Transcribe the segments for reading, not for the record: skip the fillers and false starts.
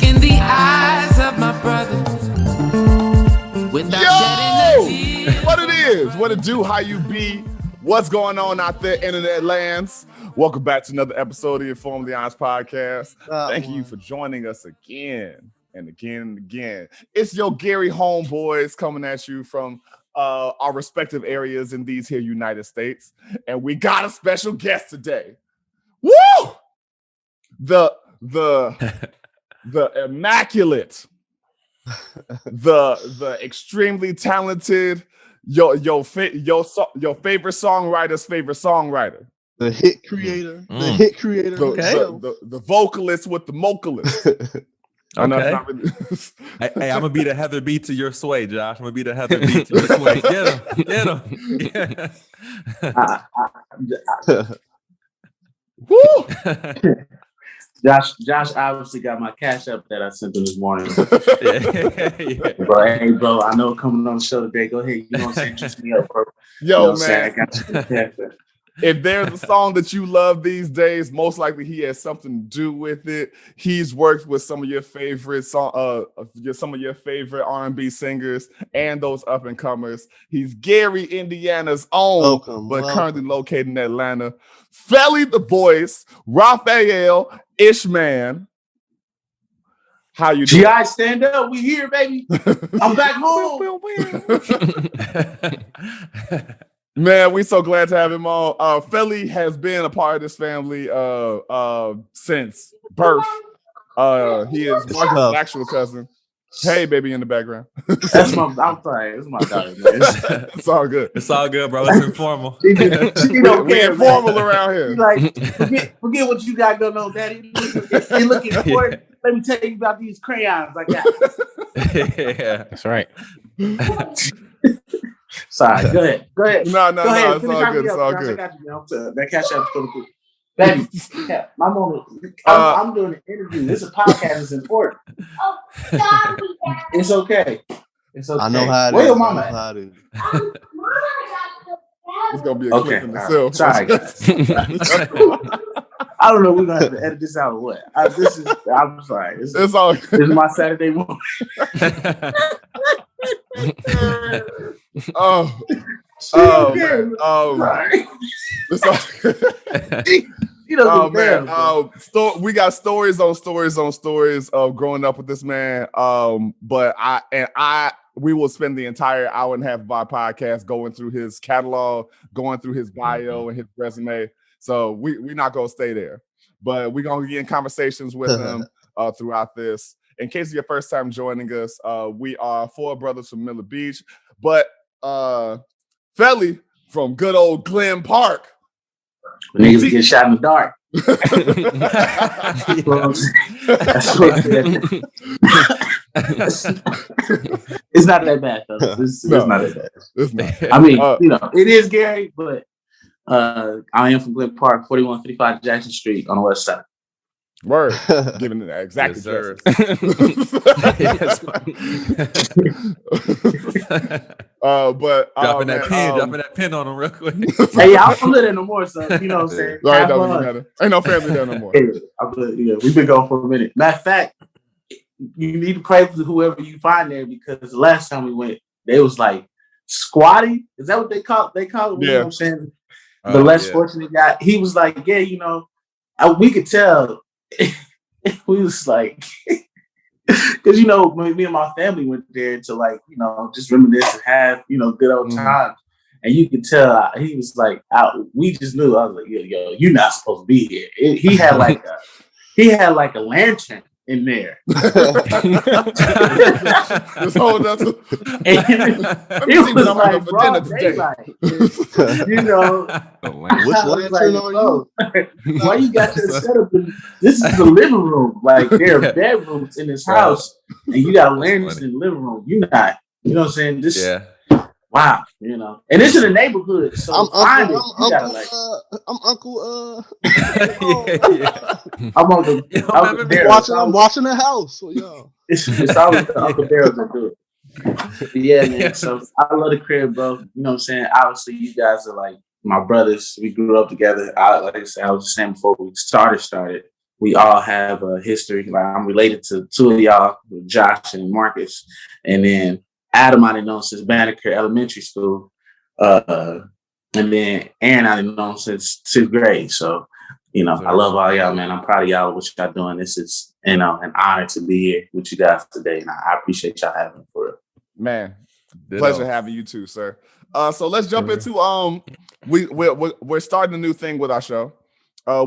look in the eyes of my brother. Yo! What it is, what it do, how you be, what's going on out there, internet lands? Welcome back to another episode of the InforMILLy podcast. Thank you for joining us again and again and again. It's your Gary homeboys coming at you from our respective areas in these here United States. And we got a special guest today. Woo! The immaculate, the extremely talented, your favorite songwriter's favorite songwriter. The hit creator. The hit creator. The vocalist with the vocalist. I know it's not really... hey, I'm gonna be the Heather B to your sway, Josh. I'm gonna be the Heather B to your sway. Get him. Woo! Josh obviously got my cash up that I sent him this morning. Bro, hey, bro, I know coming on the show today. Go ahead, you know what I'm saying? Juice me up, bro. Yo, man. I got you. If there's a song that you love these days, most likely he has something to do with it. He's worked with some of your favorite R&B singers and those up and comers. He's Gary, Indiana's own, currently located in Atlanta. Felly The Voice, Rafael Ishman. How you doing? GI, stand up. We here, baby. I'm back home. Man, we're so glad to have him on. Felly has been a part of this family since birth. He is Marcus' actual cousin. Hey, baby, in the background. I'm sorry. It's my daughter, man. It's all good. It's all good, bro. It's informal. She don't care, informal around here. She's like, forget what you got going on, Daddy. You looking for it. Let me tell you about these crayons I got. Yeah, that's right. Sorry, go ahead. No, it's all good. It's all good. I got you, man. That cash app's going to be. Baby, my moment. I'm doing an interview. This is a podcast. It's important. It's okay. It's okay. I know how it is. Where your mama at? It's going to be a clip in itself. Sorry, guys. I don't know. We're going to have to edit this out or what. I'm sorry. It's all good. This is my Saturday morning. We got stories on stories of growing up with this man. But we will spend the entire hour and a half of our podcast going through his catalog, going through his bio and his resume. So we're not gonna stay there, but we're gonna get in conversations with him throughout this. In case of your first time joining us, we are four brothers from Miller Beach, but Felly from good old Glen Park. Niggas get shot in the dark. It's not that bad, though. It's not that bad. It's not. I mean, it is Gary, but I am from Glen Park, 4155 Jackson Street on the west side. Word, giving it that exact address. But dropping that pin on him real quick. Hey, I don't live there no more, so you know what I'm saying. Right, ain't no family there no more. We've been going for a minute. Matter of fact, you need to pray for whoever you find there, because the last time we went, they was like squatty. Is that what they call it? Yeah. You know what I'm saying? The less fortunate guy. He was like, yeah, we could tell. We was like, because me and my family went there to just reminisce and have good old times, and you could tell he was like, we just knew. I was like, yo, you're not supposed to be here. He had like a lantern in there. This whole nothing. It was like broad daylight. Why you got your setup? This is the living room. Like, there are bedrooms in this house, and you got lanterns in the living room. You're not, you know what I'm saying? This, wow, and it's in the neighborhood. So I'm Uncle. I'm watching the house. So, it's always the Uncle Darryl that do it. Yeah, man. So I love the crib, bro. You know what I'm saying? Obviously, you guys are like my brothers. We grew up together. Like I said, I was just saying before we started. we all have a history. Like I'm related to two of y'all, Josh and Marcus, and then Adam I didn't know since Banneker Elementary School, and then Aaron I didn't know since 2th grade. So, I love all y'all, man. I'm proud of y'all what y'all doing. This is, an honor to be here with you guys today, and I appreciate y'all having me for it. Man, pleasure having you too, sir. So let's jump into we're starting a new thing with our show.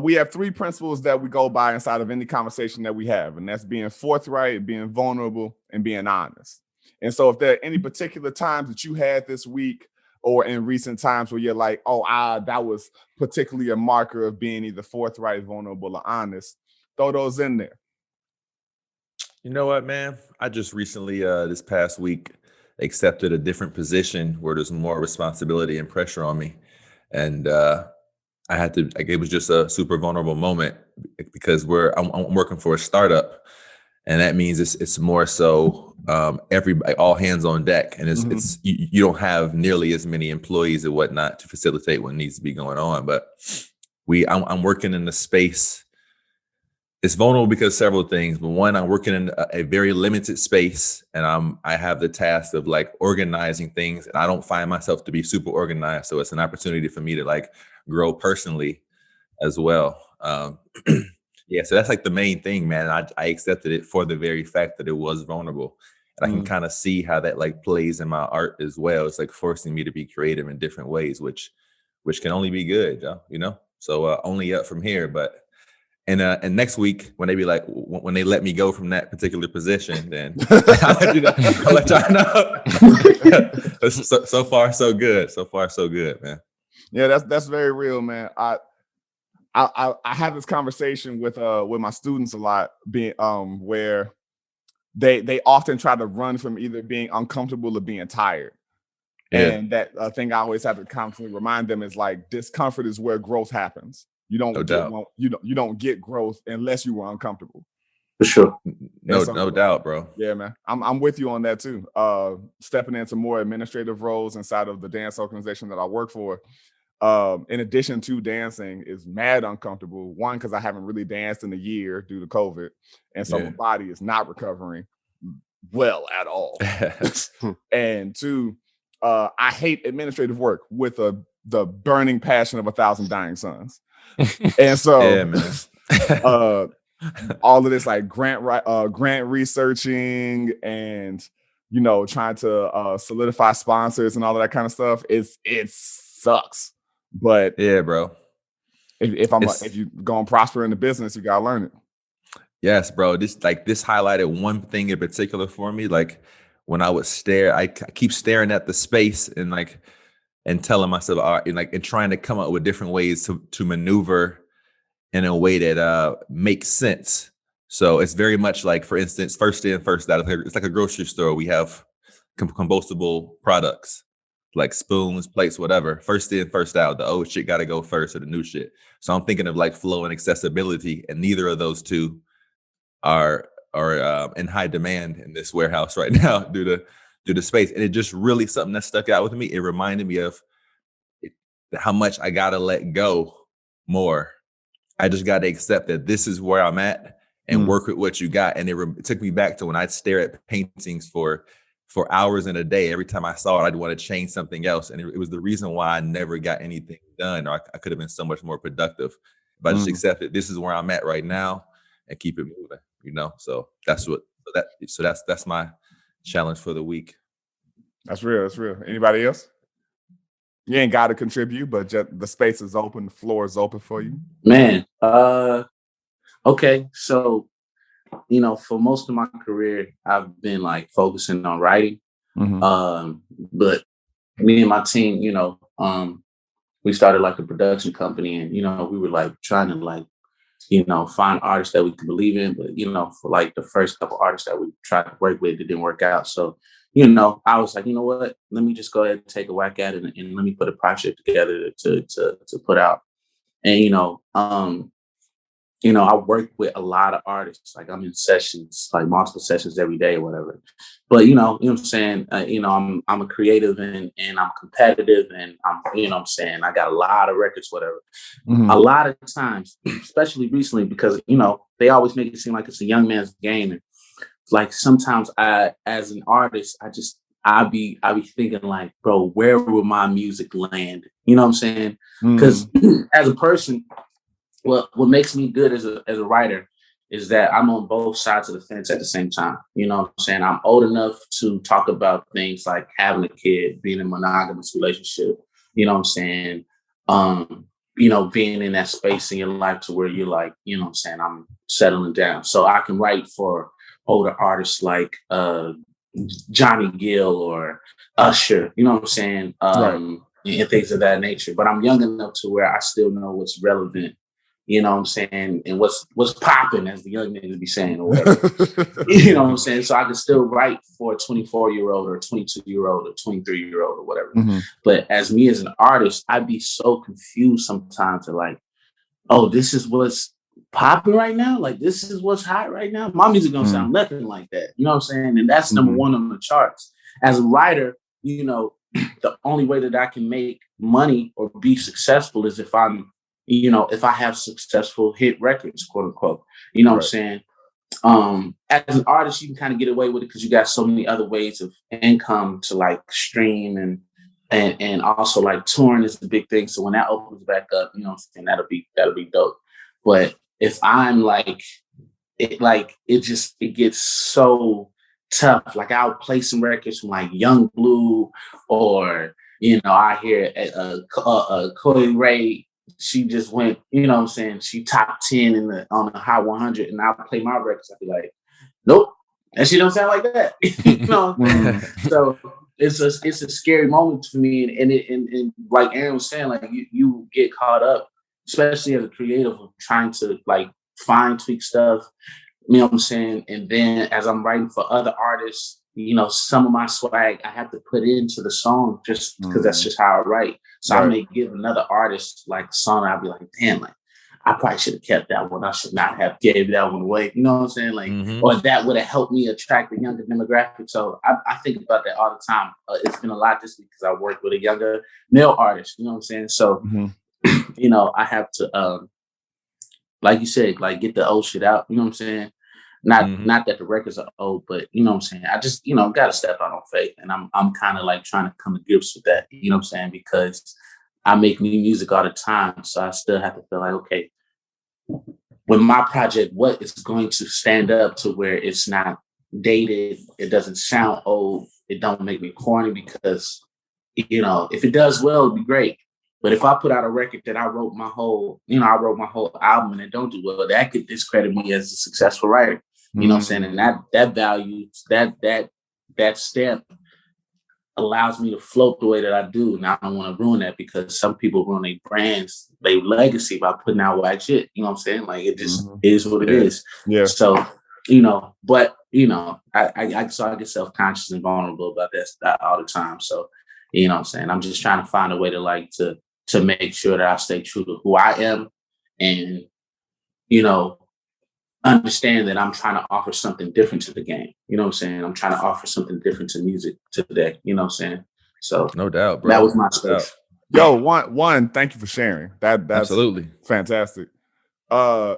We have 3 principles that we go by inside of any conversation that we have, and that's being forthright, being vulnerable, and being honest. And so if there are any particular times that you had this week or in recent times where you're like, that was particularly a marker of being either forthright, vulnerable, or honest, throw those in there. You know what, man? I just recently, this past week, accepted a different position where there's more responsibility and pressure on me. And I had to, it was just a super vulnerable moment because I'm working for a startup. And that means it's more so everybody, all hands on deck. And it's you don't have nearly as many employees and whatnot to facilitate what needs to be going on. But I'm working in a space. It's vulnerable because of several things, but one, I'm working in a very limited space, and I have the task of like organizing things, and I don't find myself to be super organized. So it's an opportunity for me to like grow personally as well. Yeah, so that's like the main thing, man. I accepted it for the very fact that it was vulnerable, and I can kind of see how that like plays in my art as well. It's like forcing me to be creative in different ways, which can only be good, So only up from here, but. And next week, when they be like, when they let me go from that particular position, then I'll let y'all know. So far, so good. So far, so good, man. Yeah, that's very real, man. I have this conversation with my students a lot, being where they often try to run from either being uncomfortable or being tired. Yeah. And that thing I always have to constantly remind them is like discomfort is where growth happens. You don't get growth unless you were uncomfortable. For sure. No doubt, bro. Yeah, man. I'm with you on that too. Stepping into more administrative roles inside of the dance organization that I work for. In addition to dancing is mad uncomfortable. One, because I haven't really danced in a year due to COVID. And so my body is not recovering well at all. And two, I hate administrative work with the burning passion of 1,000 dying suns. And so all of this like grant researching and trying to solidify sponsors and all of that kind of stuff, it sucks. But yeah, bro, if you gonna prosper in the business, you gotta learn it. Yes, bro. This highlighted one thing in particular for me. Like when I would stare, I keep staring at the space and telling myself, all right, and trying to come up with different ways to maneuver in a way that makes sense. So it's very much like, for instance, first in, first out. It's like a grocery store. We have compostable products like spoons, plates, whatever. First in, first out. The old shit got to go first, or the new shit. So I'm thinking of like flow and accessibility, and neither of those two are in high demand in this warehouse right now due to space. And it just really something that stuck out with me. It reminded me of how much I gotta let go more. I just gotta accept that this is where I'm at and work with what you got. And it took me back to when I'd stare at paintings for hours in a day. Every time I saw it, I'd want to change something else. And it was the reason why I never got anything done, or I could have been so much more productive if I just accepted this is where I'm at right now and keep it moving, So that's my challenge for the week. That's real. That's real. Anybody else? You ain't got to contribute, but just the space is open. The floor is open for you. Man. Okay. So, for most of my career, I've been like focusing on writing. But me and my team, we started like a production company, and, we were like trying to like, find artists that we could believe in. But, for like the first couple artists that we tried to work with, it didn't work out. So, I was like, you know what, let me just go ahead and take a whack at it and let me put a project together to put out. And, I work with a lot of artists. Like I'm in sessions, like multiple sessions every day or whatever. But you know what I'm saying? I'm a creative and I'm competitive and I'm, what I'm saying? I got a lot of records, whatever. Mm-hmm. A lot of times, especially recently, because, they always make it seem like it's a young man's game. And like sometimes as an artist, I be thinking like, bro, where will my music land? You know what I'm saying? Because as a person, what makes me good as a writer is that I'm on both sides of the fence at the same time. You know what I'm saying? I'm old enough to talk about things like having a kid, being in a monogamous relationship. You know what I'm saying? Being in that space in your life to where you're like, you know what I'm saying, I'm settling down. So I can write for older artists like Johnny Gill or Usher, you know what I'm saying? And things of that nature. But I'm young enough to where I still know what's relevant, you know what I'm saying, and what's popping, as the young niggas be saying, or whatever. You know what I'm saying? So I can still write for a 24-year-old or a 22-year-old or 23-year-old or whatever. Mm-hmm. But as me as an artist, I'd be so confused sometimes to like, oh, this is what's popping right now? Like, this is what's hot right now? My music don't sound nothing like that. You know what I'm saying? And that's number one on the charts. As a writer, the only way that I can make money or be successful is if I'm, if I have successful hit records, quote unquote. You know what I'm saying? As an artist, you can kind of get away with it because you got so many other ways of income to like stream and also like touring is the big thing. So when that opens back up, you know what I'm saying, that'll be dope. But if I'm like it gets so tough. Like I'll play some records from like Young Blue or I hear Coi Ray. She just went, you know what I'm saying, she top 10 on the Hot 100, and I'll play my records. I'll be like, nope, and she don't sound like that. You know what I'm saying? So it's a scary moment for me, and like Aaron was saying, like you get caught up, especially as a creative, of trying to like fine tweak stuff. You know what I'm saying? And then as I'm writing for other artists, some of my swag I have to put into the song just because that's just how I write. So I may give another artist like a song, I'll be like, damn, like I probably should have kept that one. I should not have gave that one away. You know what I'm saying? Like, or that would have helped me attract a younger demographic. So I think about that all the time. It's been a lot this week because I worked with a younger male artist. You know what I'm saying? So, I have to, like you said, like get the old shit out. You know what I'm saying? Not that the records are old, but you know what I'm saying? I just, gotta step out on faith. And I'm kind of like trying to come to grips with that, you know what I'm saying? Because I make new music all the time. So I still have to feel like, okay, with my project, what is going to stand up to where it's not dated, it doesn't sound old, it don't make me corny, because, if it does well, it'd be great. But if I put out a record that I wrote my whole album and it don't do well, that could discredit me as a successful writer. You know what I'm saying? And that value, that stamp allows me to float the way that I do. And I don't want to ruin that, because some people ruin their brands, their legacy, by putting out whack shit. You know what I'm saying? Like, it just is what it is. Yeah. So, I get self-conscious and vulnerable about that all the time. So, you know what I'm saying? I'm just trying to find a way to make sure that I stay true to who I am, and, understand that I'm trying to offer something different to the game. You know what I'm saying? I'm trying to offer something different to music today. You know what I'm saying? So no doubt, bro. That was my space. Yo, one, thank you for sharing. That's absolutely fantastic. I'm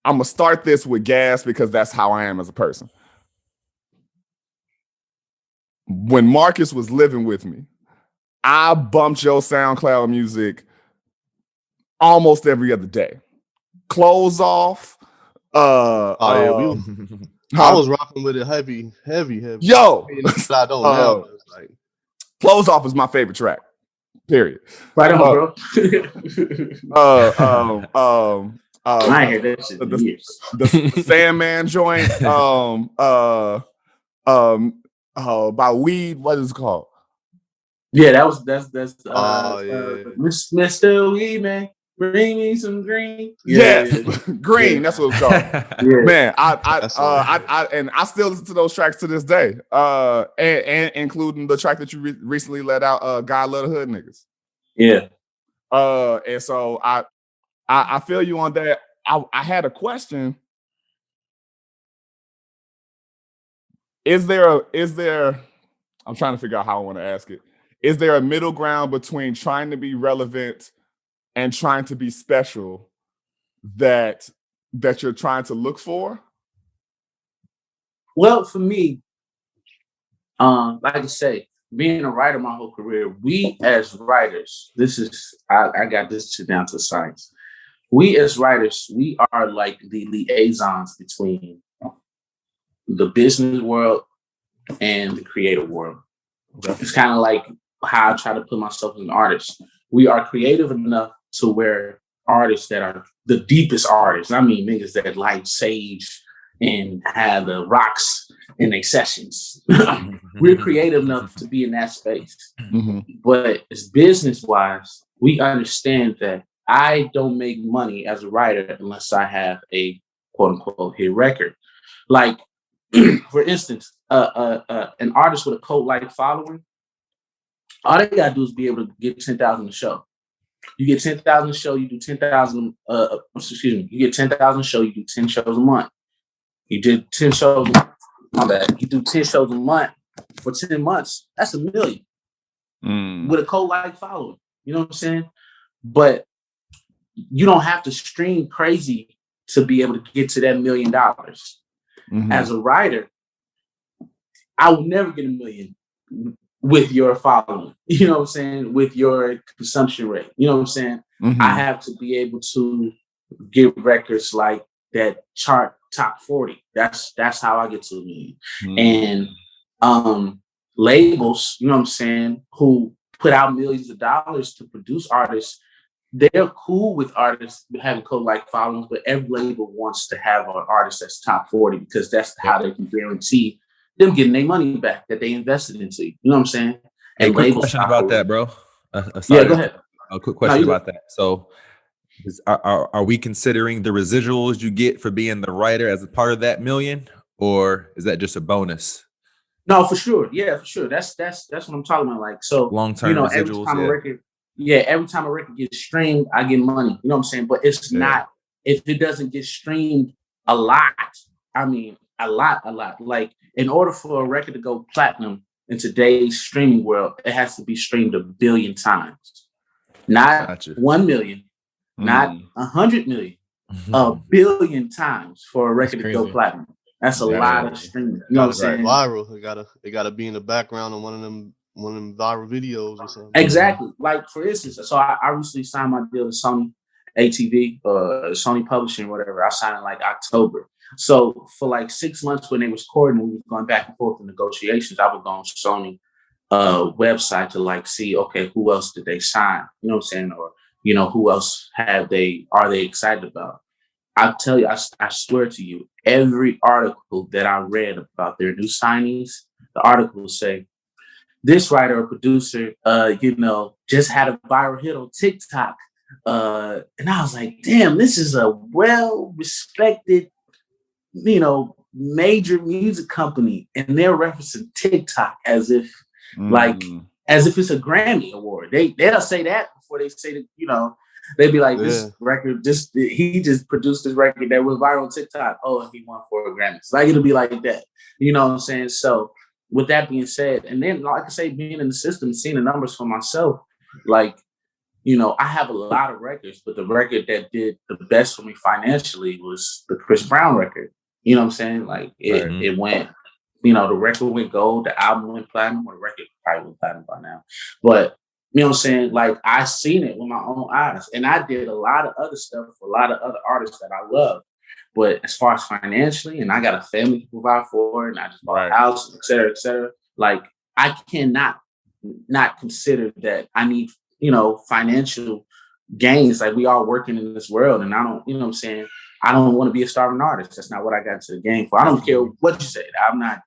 gonna start this with gas because that's how I am as a person. When Marcus was living with me, I bumped your SoundCloud music almost every other day. Clothes off. I was rocking with it heavy. Yo, I don't now. It's like, Clothes Off is my favorite track. Period. Right on, bro. I hear that shit in years. The Sandman joint. By Weed. What is it called? Yeah, that's Mr. Weed Man. Bring me some green. Yes, green. That's what it's called. Man, I still listen to those tracks to this day. And including the track that you recently let out, God Love the Hood Niggas. Yeah. And so I feel you on that. I had a question. Is there I'm trying to figure out how I want to ask it. Is there a middle ground between trying to be relevant and trying to be special that you're trying to look for? Well, for me, like I say, being a writer my whole career, we as writers, I got this down to science. We as writers, we are like the liaisons between the business world and the creative world. It's kind of like how I try to put myself as an artist. We are creative enough to where artists that are the deepest artists, I mean niggas that like sage and have the rocks in their sessions. We're creative enough to be in that space. Mm-hmm. But as business wise, we understand that I don't make money as a writer unless I have a quote unquote hit record. Like, for instance, an artist with a cult-like following, all they gotta do is be able to get 10,000 a show. You get 10,000 a show, you do 10,000. You get 10,000 a show, you do 10 shows a month. You did 10 shows. My bad. You do 10 shows a month for 10 months. That's $1 million with a cult-like following. You know what I'm saying? But you don't have to stream crazy to be able to get to that $1 million. Mm-hmm. As a writer, I will never get $1 million with your following, you know what I'm saying, with your consumption rate, you know what I'm saying? Mm-hmm. I have to be able to get records like that chart top 40. That's how I get to $1 million. Mm-hmm. And labels, you know what I'm saying, who put out millions of dollars to produce artists, they're cool with artists having cult-like followings, but every label wants to have an artist that's top 40 because that's how they can guarantee them getting their money back that they invested into. You know what I'm saying? And quick question about that, bro. Yeah, go ahead. A quick question about that. So are we considering the residuals you get for being the writer as a part of that $1 million, or is that just a bonus? No, for sure. Yeah, for sure. That's what I'm talking about. Like, so long-term residuals. Every time a record gets streamed, I get money. You know what I'm saying? But it's not, if it doesn't get streamed a lot, I mean, a lot. Like, in order for a record to go platinum in today's streaming world, it has to be streamed 1 billion times. Not 1 million, not 100 million, 1 billion times for a record to go platinum. That's a lot of streaming. You know what I'm saying? Viral. It gotta be in the background of one of them viral videos or something. Exactly. Like, for instance, so I recently signed my deal with Sony ATV, Sony Publishing, whatever. I signed in like October. So for like 6 months when they was courting, we was going back and forth in negotiations, I would go on Sony website to like see, okay, who else did they sign? You know what I'm saying? Or, you know, who else are they excited about? I'll tell you, I swear to you, every article that I read about their new signees, the article will say, this writer or producer, just had a viral hit on TikTok. And I was like, damn, this is a well-respected, major music company. And they're referencing TikTok as if it's a Grammy award. They'll say that before they say that, they'd be like, this record, he just produced this record that was viral on TikTok. Oh, he won 4 Grammys. Like, it'll be like that. You know what I'm saying? So with that being said, and then, like I say, being in the system, seeing the numbers for myself, like, I have a lot of records, but the record that did the best for me financially was the Chris Brown record. You know what I'm saying? Like, it went, the record went gold, the album went platinum, or the record probably went platinum by now. But, you know what I'm saying? Like, I seen it with my own eyes. And I did a lot of other stuff for a lot of other artists that I love. But as far as financially, and I got a family to provide for, and I just bought a house, et cetera, like, I cannot not consider that I need, financial gains. Like, we all working in this world, and I don't, you know what I'm saying? I don't want to be a starving artist. That's not what I got to the game for. I don't care what you say. I'm not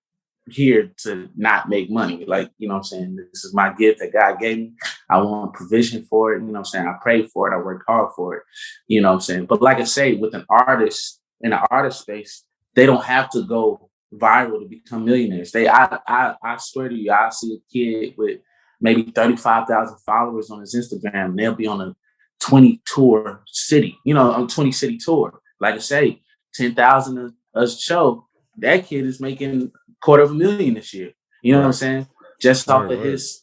here to not make money. Like, you know what I'm saying? This is my gift that God gave me. I want provision for it. You know what I'm saying? I prayed for it. I worked hard for it. You know what I'm saying? But like I say, with an artist in the artist space, they don't have to go viral to become millionaires. I swear to you, I see a kid with maybe 35,000 followers on his Instagram, and they'll be on a 20 city tour. like I say, 10,000 a show. That kid is making $250,000 this year. You know what I'm saying? Just off of his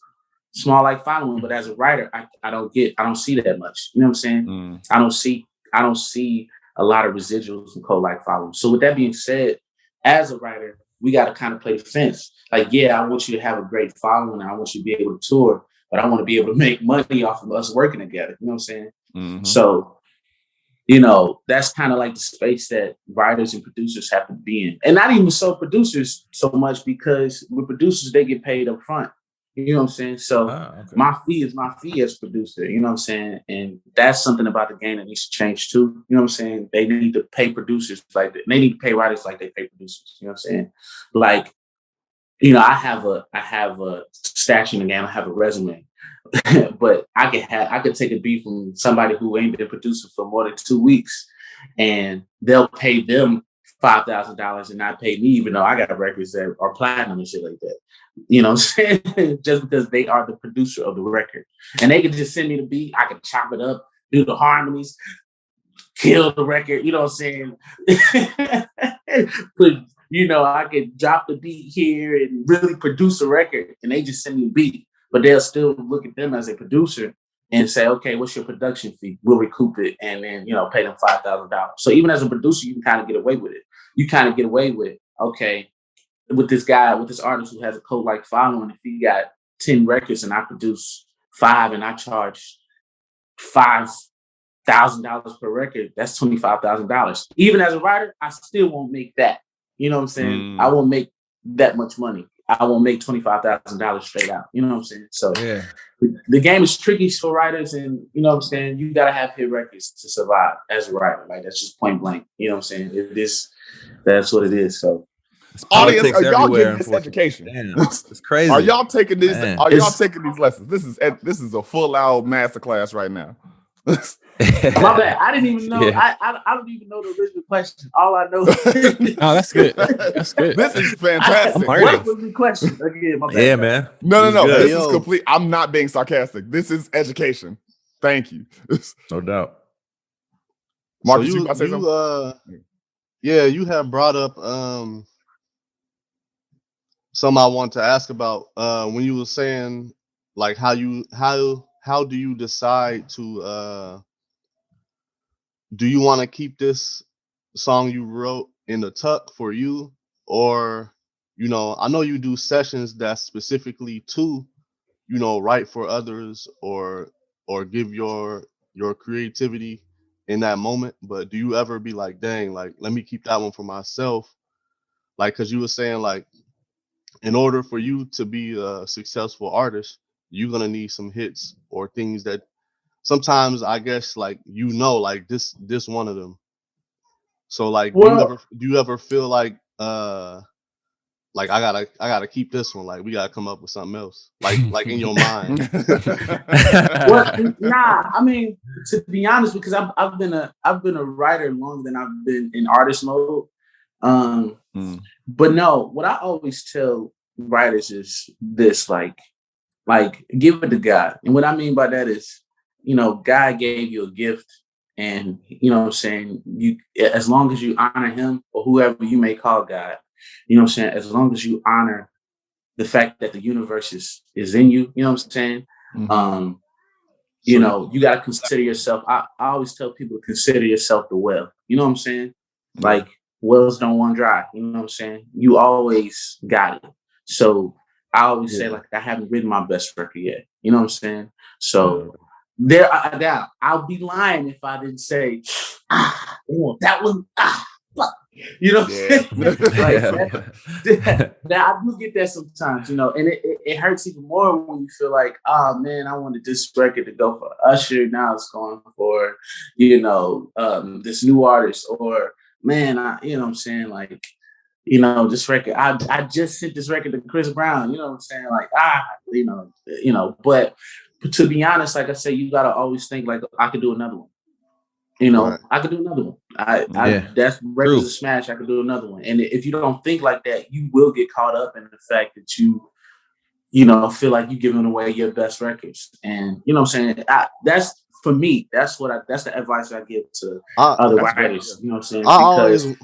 small like following. But as a writer, I don't see that much. You know what I'm saying? I don't see a lot of residuals and cold like following. So with that being said, as a writer, we got to kind of play the fence. Like, yeah, I want you to have a great following. I want you to be able to tour, but I want to be able to make money off of us working together. You know what I'm saying? So, you know, that's kind of like the space that writers and producers have to be in. And not even so producers so much, because with producers, they get paid up front. You know what I'm saying? So my fee is my fee as producer, you know what I'm saying? And that's something about the game that needs to change too. You know what I'm saying? They need to pay producers like that. They need to pay writers like they pay producers. You know what I'm saying? Like, you know, I have a stash in the game, I have a resume. But I could take a beat from somebody who ain't been producing for more than 2 weeks, and they'll pay them $5,000 and not pay me, even though I got records that are platinum and shit like that. You know what I'm saying? Just because they are the producer of the record. And they can just send me the beat, I can chop it up, do the harmonies, kill the record, you know what I'm saying? But, you know, I could drop the beat here and really produce a record, and they just send me a beat. But they'll still look at them as a producer and say, okay, what's your production fee? We'll recoup it and then, you know, pay them $5,000. So even as a producer, you can kind of get away with it. You kind of get away with, okay, with this guy, with this artist who has a cult like following, if he got 10 records and I produce 5 and I charge $5,000 per record, that's $25,000. Even as a writer, I still won't make that. You know what I'm saying? I won't make that much money. I won't make $25,000 straight out. You know what I'm saying? So the game is tricky for writers, and you know what I'm saying? You gotta have hit records to survive as a writer. Like, that's just point blank. You know what I'm saying? That's what it is. So audience, are y'all getting this education? Damn, it's crazy. Are y'all taking this? Are y'all taking these lessons? This is a full out masterclass right now. My bad. I didn't even know. I don't even know the original question. All I know. Oh, that's good. That's good. This is fantastic. What was the question again? My bad. Yeah, man. No. This is complete. I'm not being sarcastic. This is education. Thank you. No doubt. Marcus, so you about to say something? You have brought up something I want to ask about when you were saying like how do you decide to do you want to keep this song you wrote in the tuck for you, or, you know, I know you do sessions that's specifically to, you know, write for others or give your creativity in that moment, but do you ever be like, dang, like, let me keep that one for myself? Like, because you were saying, like, in order for you to be a successful artist, you're gonna need some hits or things that sometimes, I guess, like, you know, like this one of them. So like, do you ever feel like I gotta keep this one, like we gotta come up with something else, like in your mind? Nah, I mean, to be honest, because I've been a writer longer than I've been in artist mode. But no, what I always tell writers is this, like give it to God. And what I mean by that is, you know, God gave you a gift, and you know what I'm saying, you, as long as you honor him or whoever you may call God, you know what I'm saying, as long as you honor the fact that the universe is in you, you know what I'm saying? You know, you got to consider yourself. I always tell people to consider yourself the well. You know what I'm saying? Like, wells don't run dry. You know what I'm saying? You always got it. So I always say, like, I haven't written my best record yet. You know what I'm saying? So I'll be lying if I didn't say, that one, fuck. You know what I'm saying? I do get that sometimes, you know, and it hurts even more when you feel like, oh man, I wanted this record to go for Usher, now it's going for, you know, this new artist, or man, you know what I'm saying, like, you know, this record, I just sent this record to Chris Brown, you know what I'm saying, like, you know, but to be honest, like I say, you gotta always think like, I could do another one. You know, right. I could do another one. That's record's a smash. I could do another one. And if you don't think like that, you will get caught up in the fact that you know, feel like you're giving away your best records. And you know what I'm saying? That's for me, that's the advice I give to I other That's great, writers. You know what I'm saying? I Because always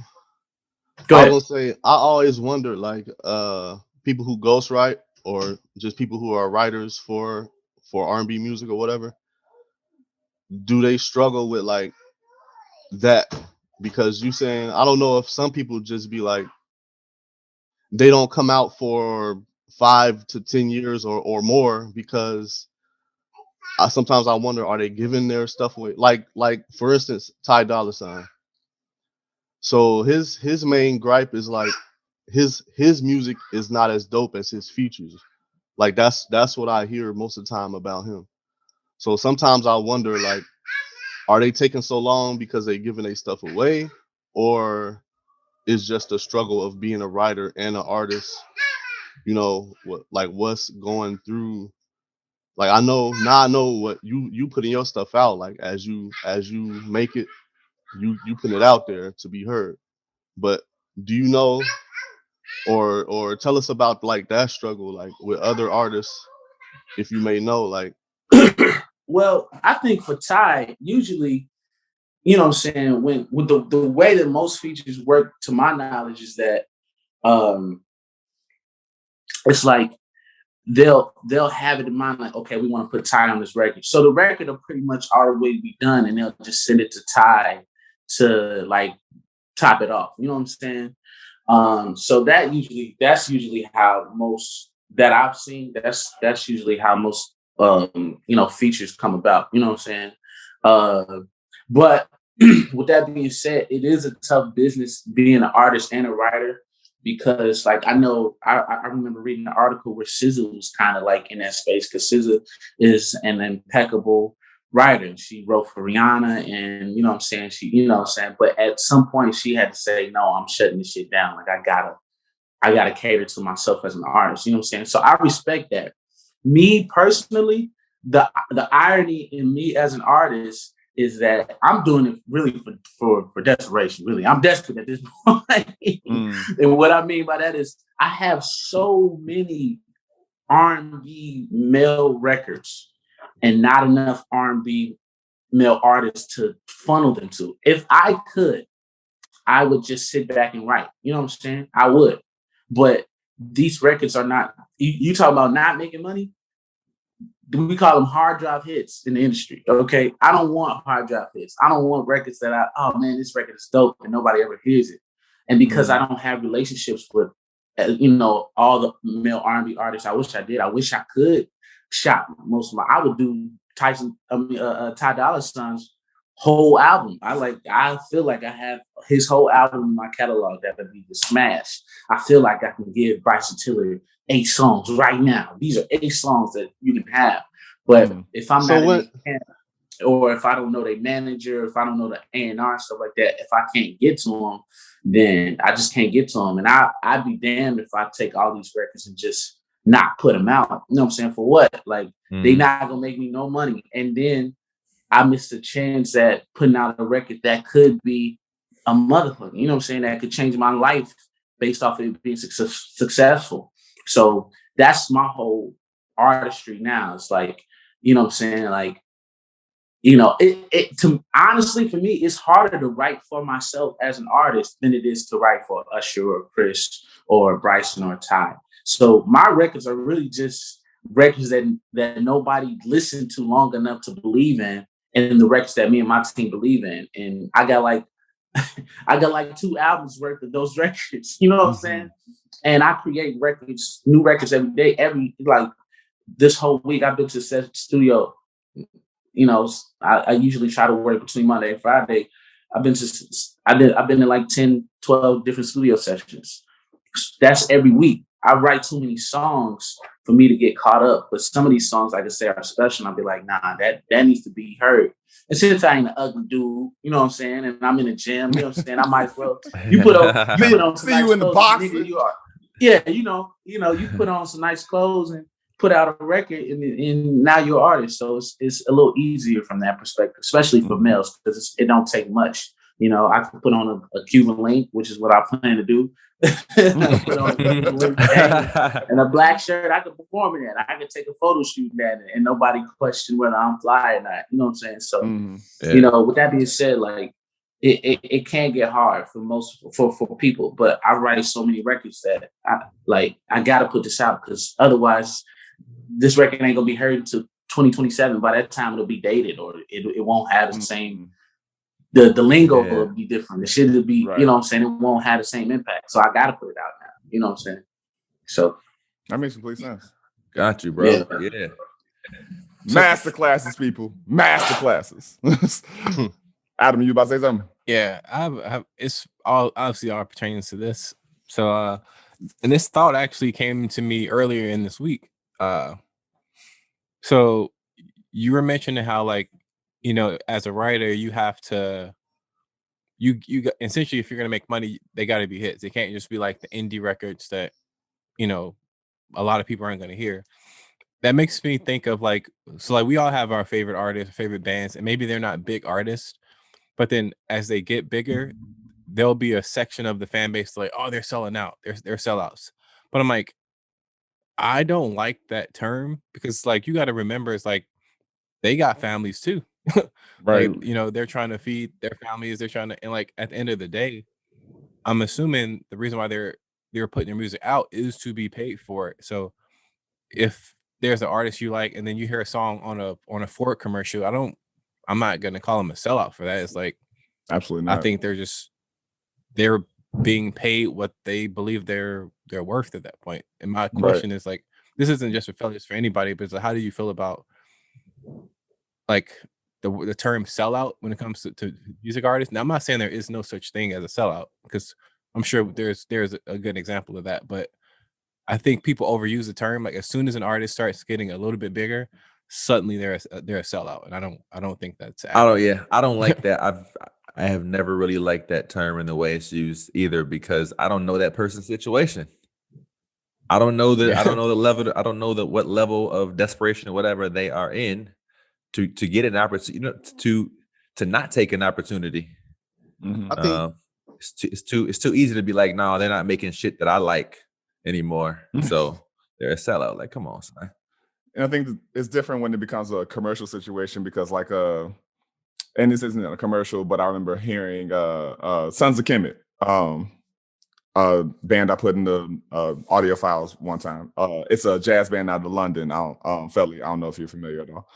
go I ahead. was gonna say I always wonder like people who ghostwrite or just people who are writers for R&B music or whatever, do they struggle with like that? Because you saying I don't know if some people just be like they don't come out for 5 to 10 years or more because sometimes I wonder, are they giving their stuff away? Like for instance, Ty Dolla $ign. So his main gripe is like his music is not as dope as his features. Like that's what I hear most of the time about him. So sometimes I wonder like, are they taking so long because they giving their stuff away, or is just a struggle of being a writer and an artist? You know what's going through. Like I know what you putting your stuff out. Like as you make it, you putting it out there to be heard. But do you know or tell us about like that struggle like with other artists, if you may know, like Well, I think for Ty, usually, you know what I'm saying, when with the way that most features work, to my knowledge, is that um it's like they'll have it in mind, like, okay, we want to put Ty on this record. So the record will pretty much already be done, and they'll just send it to Ty to like top it off. You know what I'm saying? So that's usually how most that I've seen. That's usually how most features come about. You know what I'm saying? But with that being said, it is a tough business being an artist and a writer, because like I know I remember reading an article where SZA was kind of like in that space, because SZA is an impeccable writer. She wrote for Rihanna, and you know what I'm saying, but at some point she had to say, no, I'm shutting this shit down. Like I gotta cater to myself as an artist. You know what I'm saying? So I respect that. Me personally, the irony in me as an artist is that I'm doing it really for desperation. Really, I'm desperate at this point. And what I mean by that is I have so many R&B male records and not enough R&B male artists to funnel them to. If I could, I would just sit back and write. You know what I'm saying? I would. But these records are not, you talk about not making money. We call them hard drive hits in the industry. Okay. I don't want hard drive hits. I don't want records that oh man, this record is dope and nobody ever hears it. And because I don't have relationships with, all the male R&B artists, I wish I did. I wish I could shop most of I would do Ty Dolla $ign's whole album. I feel like I have his whole album in my catalog that would be the smash. I feel like I can give Bryson Tiller 8 songs right now. These are 8 songs that you can have. But if I'm or if I don't know their manager, if I don't know the A&R and stuff like that, if I can't get to them, then I just can't get to them. And I'd be damned if I take all these records and just not put them out. You know what I'm saying? For what? Like, they not gonna make me no money. And then I missed a chance at putting out a record that could be a motherfucker. You know what I'm saying? That could change my life based off of it being successful. So that's my whole artistry now. It's like, you know what I'm saying? Like, honestly, for me, it's harder to write for myself as an artist than it is to write for Usher or Chris or Bryson or Ty. So my records are really just records that nobody listened to long enough to believe in, and the records that me and my team believe in. And I got like 2 albums worth of those records. You know what I'm saying? And I create new records every day. This whole week I've been to the studio. I usually try to work between Monday and Friday. I've been in like 10, 12 different studio sessions. That's every week. I write too many songs for me to get caught up. But some of these songs, like I say, are special. And I'll be like, nah, that needs to be heard. And since I ain't an ugly dude, you know what I'm saying, and I'm in the gym, you know what I'm saying, I might as well. You put on some nice you in the clothes, box. nigga, you are. Yeah, you put on some nice clothes and put out a record, and now you're an artist. So it's a little easier from that perspective, especially for males, because it don't take much You know, I could put on a Cuban link, which is what I plan to do. I put on a Cuban link and a black shirt. I could perform in that. I could take a photo shoot in that, and nobody question whether I'm fly or not. You know what I'm saying? So, you know, with that being said, like it can get hard for people. But I write so many records that I got to put this out, because otherwise, this record ain't gonna be heard until 2027. By that time, it'll be dated, or it won't have the same. The lingo will be different. The shit will be, you know what I'm saying? It won't have the same impact. So I got to put it out now. You know what I'm saying? So that makes complete sense. Got you, bro. Yeah. Master classes, people. Master classes. Adam, you about to say something? Yeah, it's all obviously all pertaining to this. So, and this thought actually came to me earlier in this week. So you were mentioning how, like, you know, as a writer, you have to, essentially, if you're gonna make money, they got to be hits. They can't just be like the indie records that, you know, a lot of people aren't gonna hear. That makes me think of like, so like we all have our favorite artists, favorite bands, and maybe they're not big artists, but then as they get bigger, there'll be a section of the fan base like, oh, they're selling out, they're sellouts. But I'm like, I don't like that term, because like you got to remember, it's like they got families too. Right. Like, you know, they're trying to feed their families. They're trying to, and like at the end of the day, I'm assuming the reason why they're putting their music out is to be paid for it. So if there's an artist you like, and then you hear a song on a Ford commercial, I'm not gonna call them a sellout for that. It's like, absolutely not. I think they're being paid what they believe they're worth at that point. And my question is like, this isn't just for Felly, it's for anybody, but it's like, how do you feel about like the term sellout when it comes to music artists? Now, I'm not saying there is no such thing as a sellout, because I'm sure there's a good example of that, but I think people overuse the term. Like as soon as an artist starts getting a little bit bigger, suddenly they're a sellout, and I don't think that's accurate. I don't like that. I have never really liked that term and the way it's used either, because I don't know that person's situation. I don't know the level. I don't know what level of desperation or whatever they are in to get an opportunity, you know, to not take an opportunity. I think It's too easy to be like, no, they're not making shit that I like anymore, so they're a sellout. Like, come on, son. And I think it's different when it becomes a commercial situation, because like and this isn't a commercial, but I remember hearing Sons of Kemet, a band I put in the audio files one time. It's a jazz band out of London. Felly, I don't know if you're familiar at all.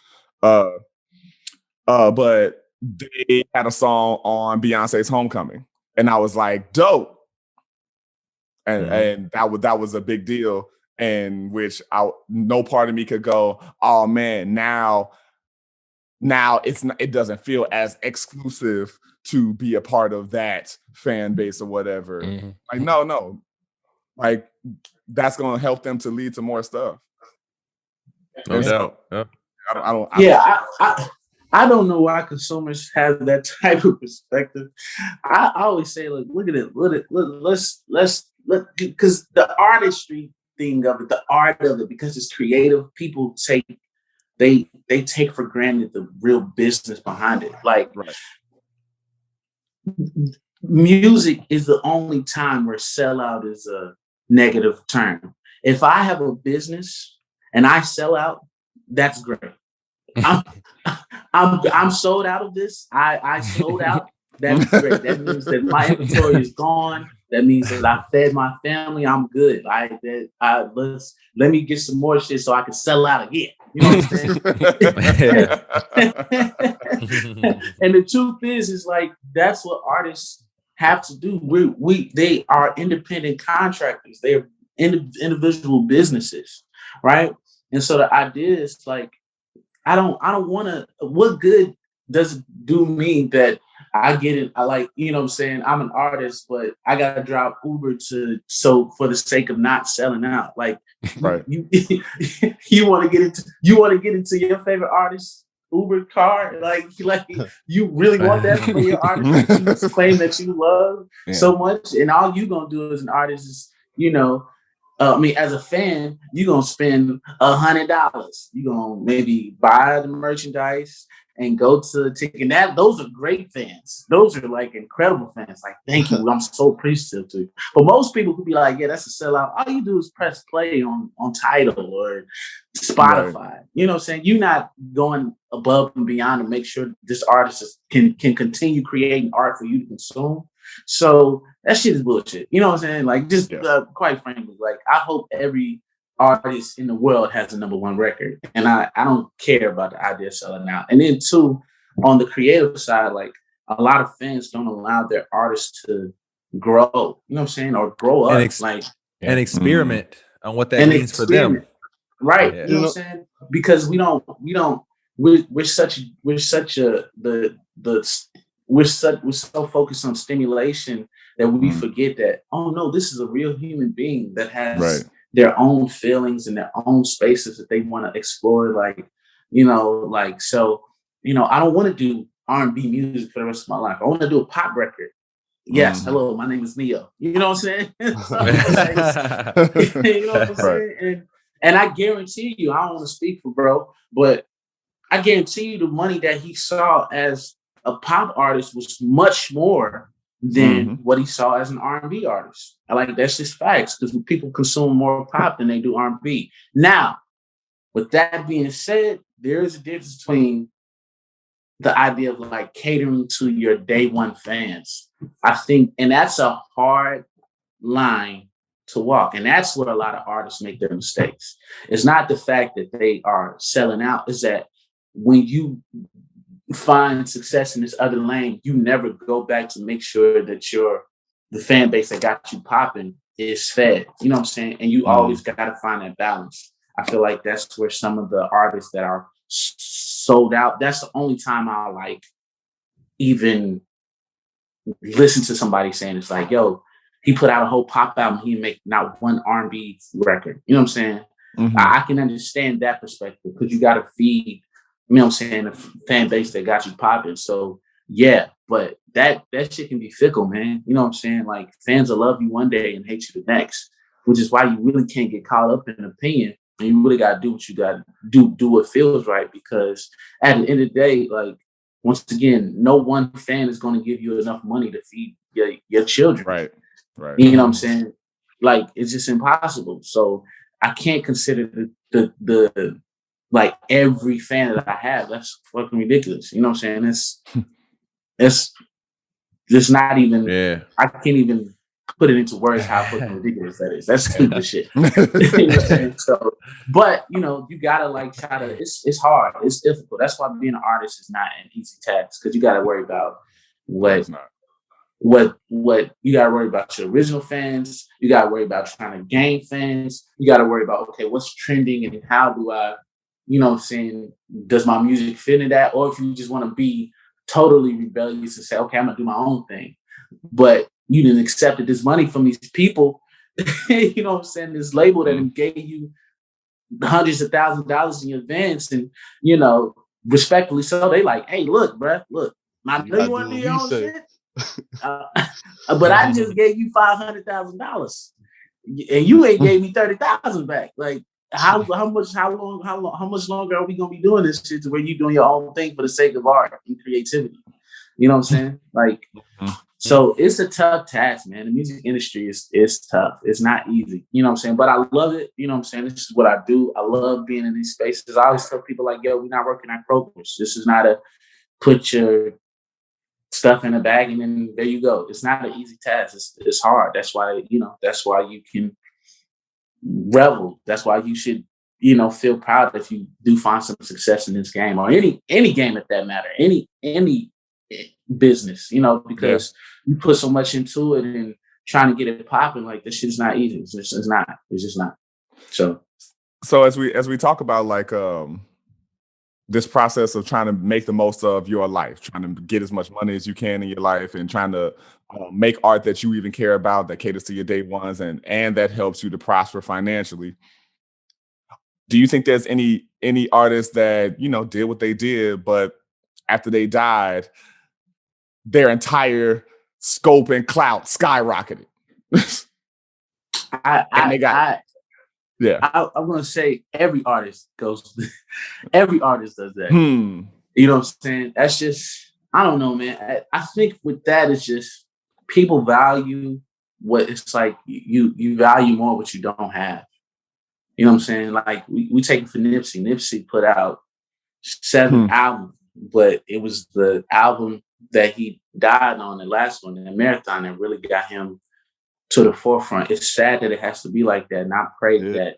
But they had a song on Beyonce's Homecoming, and I was like, dope. And that was a big deal, and which no part of me could go, oh man, now it doesn't feel as exclusive to be a part of that fan base or whatever. Like no, like that's gonna help them to lead to more stuff. No doubt. I don't know why I could so much have that type of perspective. I always say, like, look at it. Let's because the artistry thing of it, the art of it, because it's creative, people take for granted the real business behind it. Like, music is the only time where sellout is a negative term. If I have a business and I sell out, that's great. I'm sold out of this. I sold out. That's great. That means that my inventory is gone. That means that I fed my family. I'm good. Let me get some more shit so I can sell out again. You know what I'm saying? And the truth is like, that's what artists have to do. They are independent contractors. They're individual businesses, right? And so the idea is like, I don't want to. What good does it do me that I get it? I like, you know what I'm saying? I'm an artist, but I got to drive Uber for the sake of not selling out. Like, you want to get into your favorite artist Uber car? Like you really want that for your artist that you claim that you love so much, and all you gonna do as an artist is, you know, as a fan, you're gonna spend $100. You're gonna maybe buy the merchandise and go to the ticket. Those are great fans. Those are like incredible fans. Like, thank you. I'm so appreciative to you. But most people could be like, yeah, that's a sellout. All you do is press play on Tidal or Spotify. Right. You know what I'm saying? You're not going above and beyond to make sure this artist can continue creating art for you to consume. So that shit is bullshit. You know what I'm saying? Like, just quite frankly, like, I hope every artist in the world has a #1 record, and I don't care about the idea of selling out. And then too, on the creative side, like, a lot of fans don't allow their artists to grow. You know what I'm saying? Or grow up, and experiment on what that means for them. Right? Yeah. You know what I'm saying? Because we're so focused on stimulation that we forget that, oh no, this is a real human being that has their own feelings and their own spaces that they want to explore. Like, so, I don't want to do R&B music for the rest of my life. I want to do a pop record. Yes, hello, my name is Neo. You know what I'm saying? You know what I'm saying? And I guarantee you, I don't want to speak for bro, but I guarantee you the money that he saw as a pop artist was much more than what he saw as an R&B artist. That's just facts, because people consume more pop than they do R&B. Now, with that being said, there is a difference between the idea of like catering to your day one fans. I think, and that's a hard line to walk. And that's where a lot of artists make their mistakes. It's not the fact that they are selling out, it's that when you find success in this other lane, you never go back to make sure that the fan base that got you popping is fed. You know what I'm saying? And you always got to find that balance. I feel like that's where some of the artists that are sold out, that's the only time I like even listen to somebody saying it's like, yo, he put out a whole pop album, he make not one R&B record. You know what I'm saying? I can understand that perspective, because you got to feed, you know what I'm saying, the fan base that got you popping. So yeah, but that shit can be fickle, man. You know what I'm saying? Like, fans will love you one day and hate you the next, which is why you really can't get caught up in an opinion. And you really got to do what you got to do what feels right, because at the end of the day, like, once again, no one fan is going to give you enough money to feed your children. Right. You know what I'm saying? Like, it's just impossible. So I can't consider the like every fan that I have. That's fucking ridiculous. You know what I'm saying? It's just not even. Yeah. I can't even put it into words how fucking ridiculous that is. That's stupid shit. You know what I'm saying? So, but you gotta like try to. It's hard. It's difficult. That's why being an artist is not an easy task, because you gotta worry about what you gotta worry about your original fans. You gotta worry about trying to gain fans. You gotta worry about, okay, what's trending and how do I, you know what I'm saying, does my music fit in that? Or if you just want to be totally rebellious and say, okay, I'm gonna do my own thing, but you didn't accept this money from these people, you know what I'm saying, this label that gave you hundreds of thousands of dollars in advance, and respectfully so, they like, hey, look, bruh, look, I know you want to do your own shit, but I just gave you $500,000, and you ain't gave me 30,000 back. Like, how much longer are we gonna be doing this shit to where you doing your own thing for the sake of art and creativity? You know what I'm saying? Like, so it's a tough task, man. The music industry is tough. It's not easy. You know what I'm saying? But I love it. You know what I'm saying? This is what I do. I love being in these spaces. I always tell people like, yo, we're not working at Kroger's. This is not a put your stuff in a bag and then there you go. It's not an easy task. It's hard. That's why, that's why you can revel. That's why you should, feel proud if you do find some success in this game, or any game at that matter, any business, because you put so much into it and trying to get it popping. Like, this shit is not easy. It's just not. So as we talk about like this process of trying to make the most of your life, trying to get as much money as you can in your life, and trying to make art that you even care about, that caters to your day ones, and that helps you to prosper financially. Do you think there's any artists that did what they did, but after they died, their entire scope and clout skyrocketed? Yeah. I'm gonna say every artist every artist does that. You know what I'm saying? That's just, I don't know, man. I think with that, it's just people value what it's like. You value more what you don't have. You know what I'm saying? Like we take it for Nipsey. Nipsey put out 7 albums, but it was the album that he died on, the last one, the Marathon, that really got him to the forefront. It's sad that it has to be like that. And I pray that,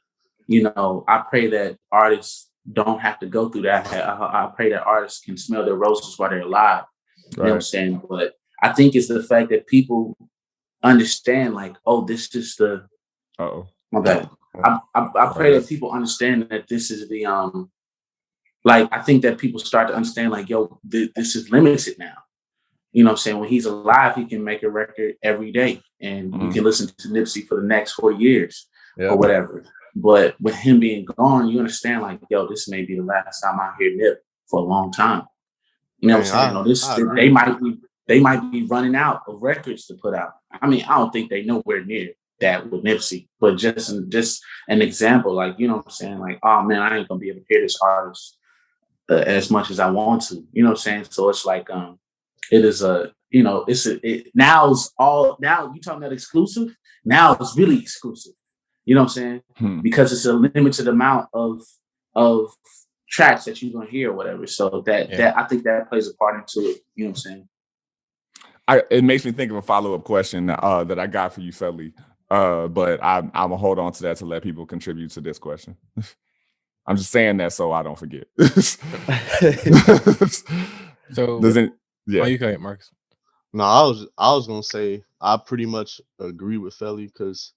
I pray that artists don't have to go through that. I pray that artists can smell their roses while they're alive. You know what I'm saying? But I think it's the fact that people understand, like, oh, this is the, my bad. I pray that people understand that this is the, like, I think that people start to understand, like, yo, this is limited now. You know what I'm saying? When he's alive, he can make a record every day and you can listen to Nipsey for the next 40 years or whatever. But with him being gone, you understand, like, yo, this may be the last time I hear Nip for a long time. You know what I'm saying? They might be running out of records to put out. I mean, I don't think they nowhere near that with Nipsey, but just an example, like, you know what I'm saying? Like, oh man, I ain't gonna be able to hear this artist as much as I want to. You know what I'm saying? So it's like, it is now you talking about exclusive. Now it's really exclusive. You know what I'm saying? Because it's a limited amount of tracks that you're gonna hear or whatever. So that I think that plays a part into it. You know what I'm saying? It makes me think of a follow-up question that I got for you, Felly. But I'm gonna hold on to that to let people contribute to this question. I'm just saying that so I don't forget. So you go ahead, Marcus. No, I was gonna say I pretty much agree with Felly because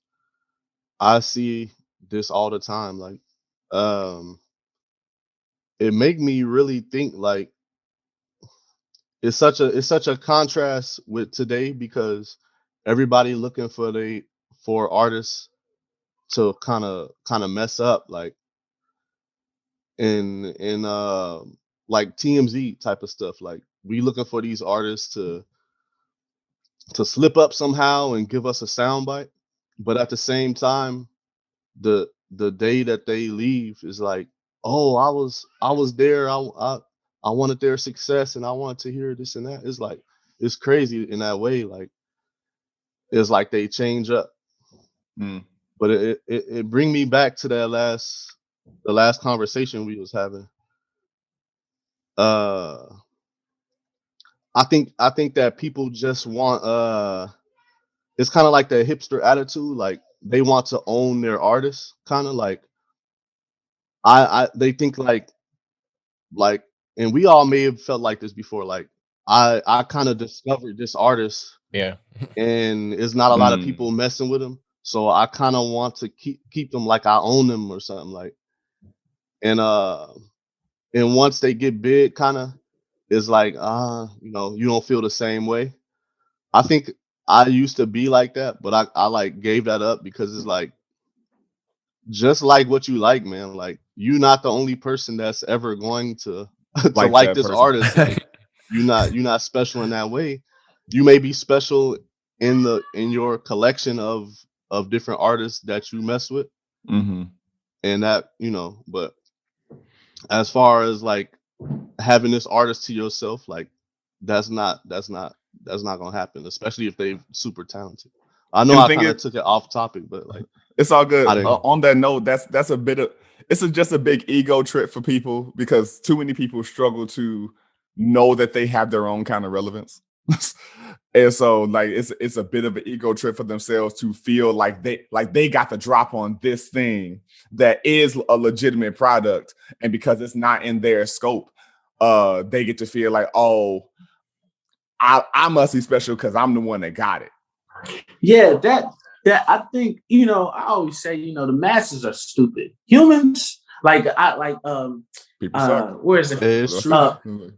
I see this all the time. Like, it make me really think, like, it's such a contrast with today because everybody looking for artists to kind of mess up, like in like TMZ type of stuff. Like, we looking for these artists to slip up somehow and give us a soundbite, but at the same time, the day that they leave is like, oh, I was there, I wanted their success and I wanted to hear this and that. It's like, it's crazy in that way. Like, it's like they change up. But it bring me back to the last conversation we was having. I think that people just want it's kind of like the hipster attitude, like they want to own their artists, kind of like they think like and we all may have felt like this before, like I kind of discovered this artist, and it's not a lot of people messing with him, so I kind of want to keep them like I own them or something, like, and once they get big, kind of, it's like, you don't feel the same way. I think I used to be like that, but I like gave that up because it's like, just like what you like, man. Like, you're not the only person that's ever going to like this person. Artist. Like, you're not special in that way. You may be special in your collection of different artists that you mess with, and that, but as far as like having this artist to yourself, like, that's not gonna happen, especially if they're super talented. I know I kind of took it off topic, but like, it's all good. On that note, that's a bit of, just a big ego trip for people because too many people struggle to know that they have their own kind of relevance. And so, like, it's a bit of an ego trip for themselves to feel like they got the drop on this thing that is a legitimate product, and because it's not in their scope, they get to feel like, oh, I must be special because I'm the one that got it. Yeah, that I think, I always say, the masses are stupid. Humans, People suck. Where is it? It's true.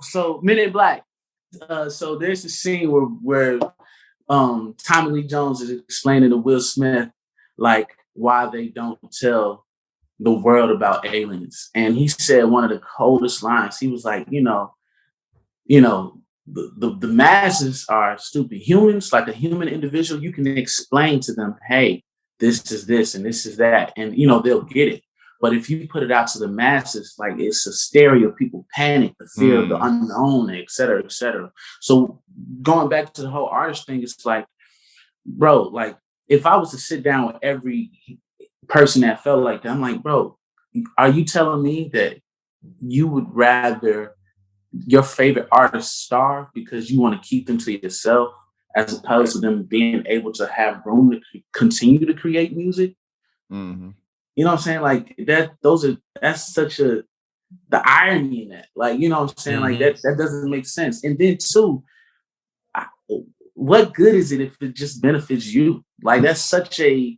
So Men in Black. So there's a scene where Tommy Lee Jones is explaining to Will Smith, like, why they don't tell the world about aliens. And he said one of the coldest lines. He was like, the masses are stupid. Humans, like a human individual, you can explain to them, hey, this is this and this is that, and you know they'll get it. But if you put it out to the masses, like it's hysteria, people panic, the fear of the unknown, et cetera, et cetera. So going back to the whole artist thing, it's like, bro, like if I was to sit down with every person that felt like that, I'm like, bro, are you telling me that you would rather your favorite artist starve because you want to keep them to yourself, as opposed to them being able to have room to continue to create music? Mm-hmm. You know what I'm saying? Like that's such the irony in that. Like, you know what I'm saying? Like that doesn't make sense. And then too, what good is it if it just benefits you? Like that's such a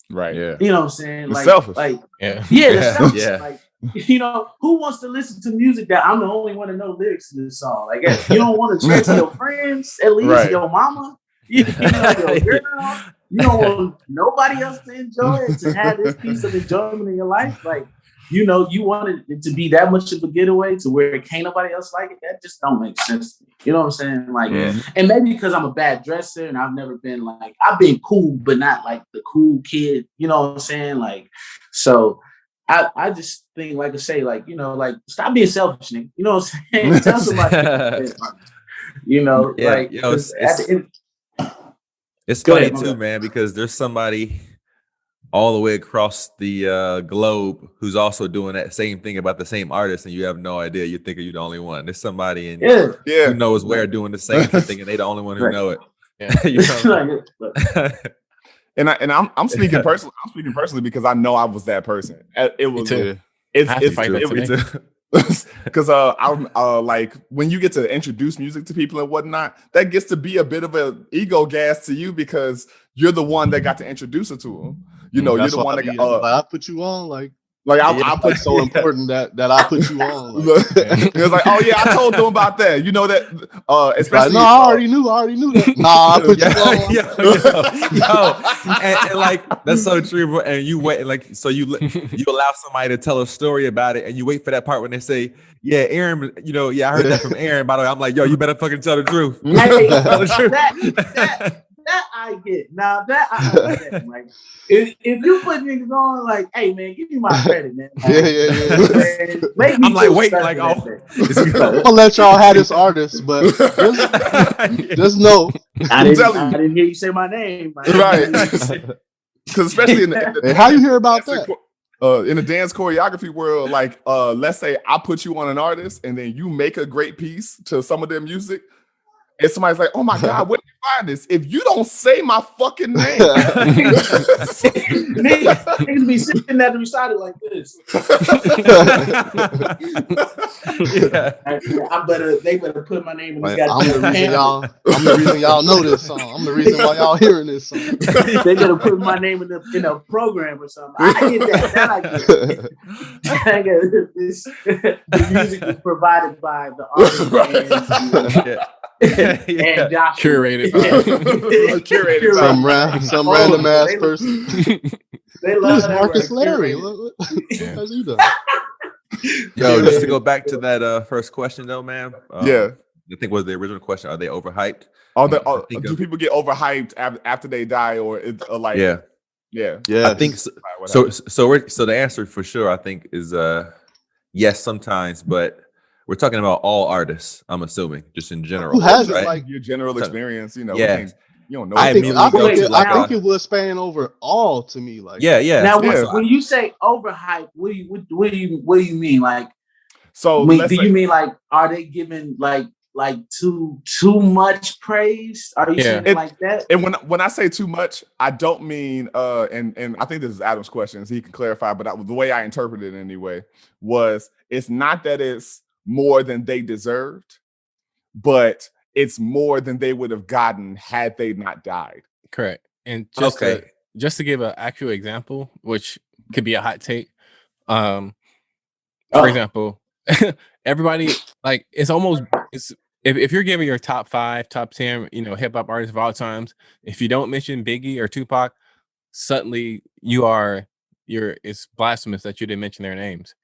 right. Yeah. You know what I'm saying? It's like selfish. Like yeah, that's selfish. Yeah. Like, you know, who wants to listen to music that I'm the only one to know lyrics to this song? Like, you don't want to share to your friends, at least your mama, you know, your girl. You don't want nobody else to enjoy it, to have this piece of enjoyment in your life. Like, you know, you want it to be that much of a getaway to where can't nobody else like it. That just don't make sense to me. You know what I'm saying? Like, and maybe because I'm a bad dresser and I've never been like, I've been cool, but not like the cool kid. You know what I'm saying? Like, so I just think, like I say, like, you know, like stop being selfish, nigga. You know what I'm saying? Tell somebody, you know, like, you know, it's Go funny ahead, too, man, because there's somebody all the way across the globe who's also doing that same thing about the same artist, and you have no idea. You think you're the only one. There's somebody in who knows where doing the same thing, and they the only one who know it. You know? And I'm speaking personally. I'm speaking personally because I know I was that person. It was. Because I'm like, when you get to introduce music to people and whatnot, that gets to be a bit of an ego gas to you because you're the one that got to introduce it to them. You know, you're the one that I put you on, like I put so important that I put you on. Like. It was like, oh yeah, I told them about that. You know that, especially. Like, no, I already knew that. Nah, I put you on. And like that's so true. And you wait, like, so you allow somebody to tell a story about it, and you wait for that part when they say, "Yeah, Aaron, you know, I heard that from Aaron." By the way, I'm like, yo, you better fucking tell the truth. Hey, tell the truth. That I get. Now that I understand. Like, if you put niggas on, like, hey man, give me my credit, man. Like, I'm like waiting, like, I'm gonna let y'all have this artist, but just know. I didn't hear you say my name. Right. Because especially in the how you hear about that? In the dance choreography world, like, let's say I put you on an artist and then you make a great piece to some of their music. And somebody's like, oh my God, where did you find this? If you don't say my fucking name. Niggas be sitting at the recital like this. They better put my name in this goddamn I'm the reason y'all know this song. I'm the reason why y'all hearing this song. They better put my name in a program or something. I get that. I get it. The music is provided by the artist and Josh. Curated. Some random ass person. They love Marcus Larry. What has he done? Yo, just to go back to that first question though, man. I think was the original question. Are they overhyped? Do people get overhyped after they die, or it's like? Yeah. I think so. So the answer for sure, I think, is yes, sometimes, but we're talking about all artists, I'm assuming, just in general. Who has right? It, like your general experience, you know. Yeah. You don't know. I think it was spanning over all to me. Like, yeah. Now, when you say overhyped, what do you mean? Like, so do you mean like, are they giving like too much praise? Are you saying it like that? And when I say too much, I don't mean and I think this is Adam's question, so he can clarify. But the way I interpreted it anyway was, it's not that it's more than they deserved, but it's more than they would have gotten had they not died. Correct. And just to give an actual example, which could be a hot take. For example, everybody, like, it's if you're giving your top 5, top 10, you know, hip hop artists of all times, if you don't mention Biggie or Tupac, suddenly it's blasphemous that you didn't mention their names.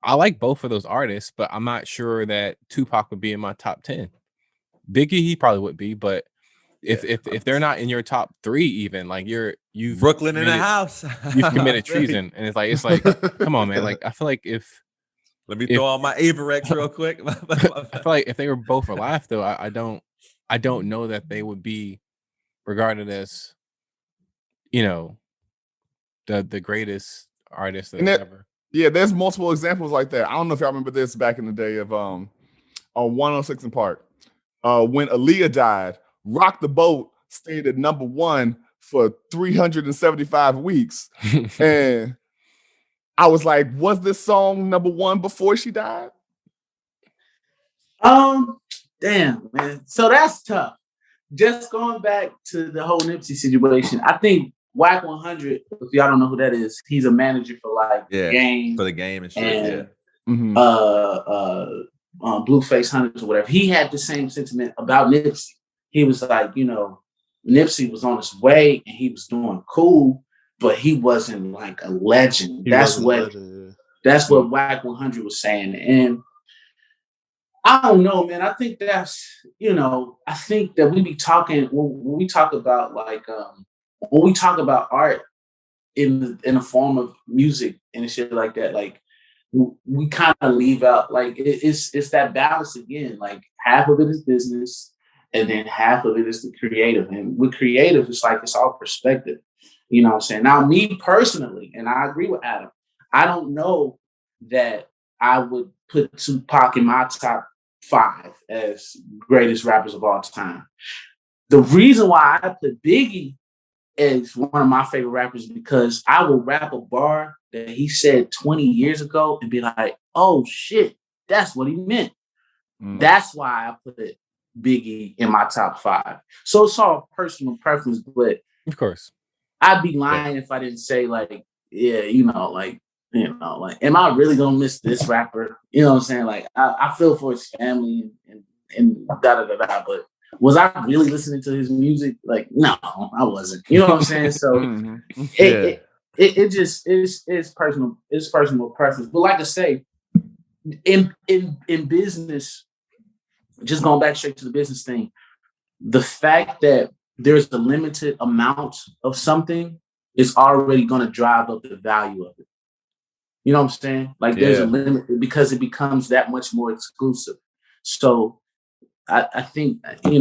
I like both of those artists, but I'm not sure that Tupac would be in my top 10. Biggie, he probably would be, but if they're not in your top 3, even, like, you've Brooklyn in the committed- house. You've committed treason, and it's like, come on, man. Like, I feel like let me throw on my Averex real quick. I feel like if they were both alive, though, I don't know that they would be regarded as, the greatest artist that ever. Yeah, there's multiple examples like that. I don't know if y'all remember this back in the day of on 106 in Park. When Aaliyah died, Rock the Boat stayed at number 1 for 375 weeks. And I was like, was this song number 1 before she died? Damn, man. So that's tough. Just going back to the whole Nipsey situation, I think Whack 100, if y'all don't know who that is, he's a manager for like Game. For the Game and shit. And, Mm-hmm. Blueface Hunters or whatever. He had the same sentiment about Nipsey. He was like, Nipsey was on his way and he was doing cool, but he wasn't like a legend. That's what Whack 100 was saying. And I don't know, man. I think that's, I think that we be talking when we talk about like when we talk about art in the form of music and shit like that, like we kind of leave out like it's that balance again. Like half of it is business, and then half of it is the creative. And with creative, it's like it's all perspective. You know what I'm saying? Now, me personally, and I agree with Adam, I don't know that I would put Tupac in my top 5 as greatest rappers of all time. The reason why I put Biggie as one of my favorite rappers because I will rap a bar that he said 20 years ago and be like, oh shit, that's what he meant. That's why I put Biggie in my top 5. So it's all personal preference, but of course, I'd be lying if I didn't say like, am I really gonna miss this rapper? You know what I'm saying? Like, I feel for his family and da da da da. But was I really listening to his music? Like, no, I wasn't. You know what I'm saying? So it just is personal. It's personal preference. But like I say, in business, just going back straight to the business thing, the fact that there's a limited amount of something is already going to drive up the value of it. You know what I'm saying? Like there's a limit because it becomes that much more exclusive. So I think, you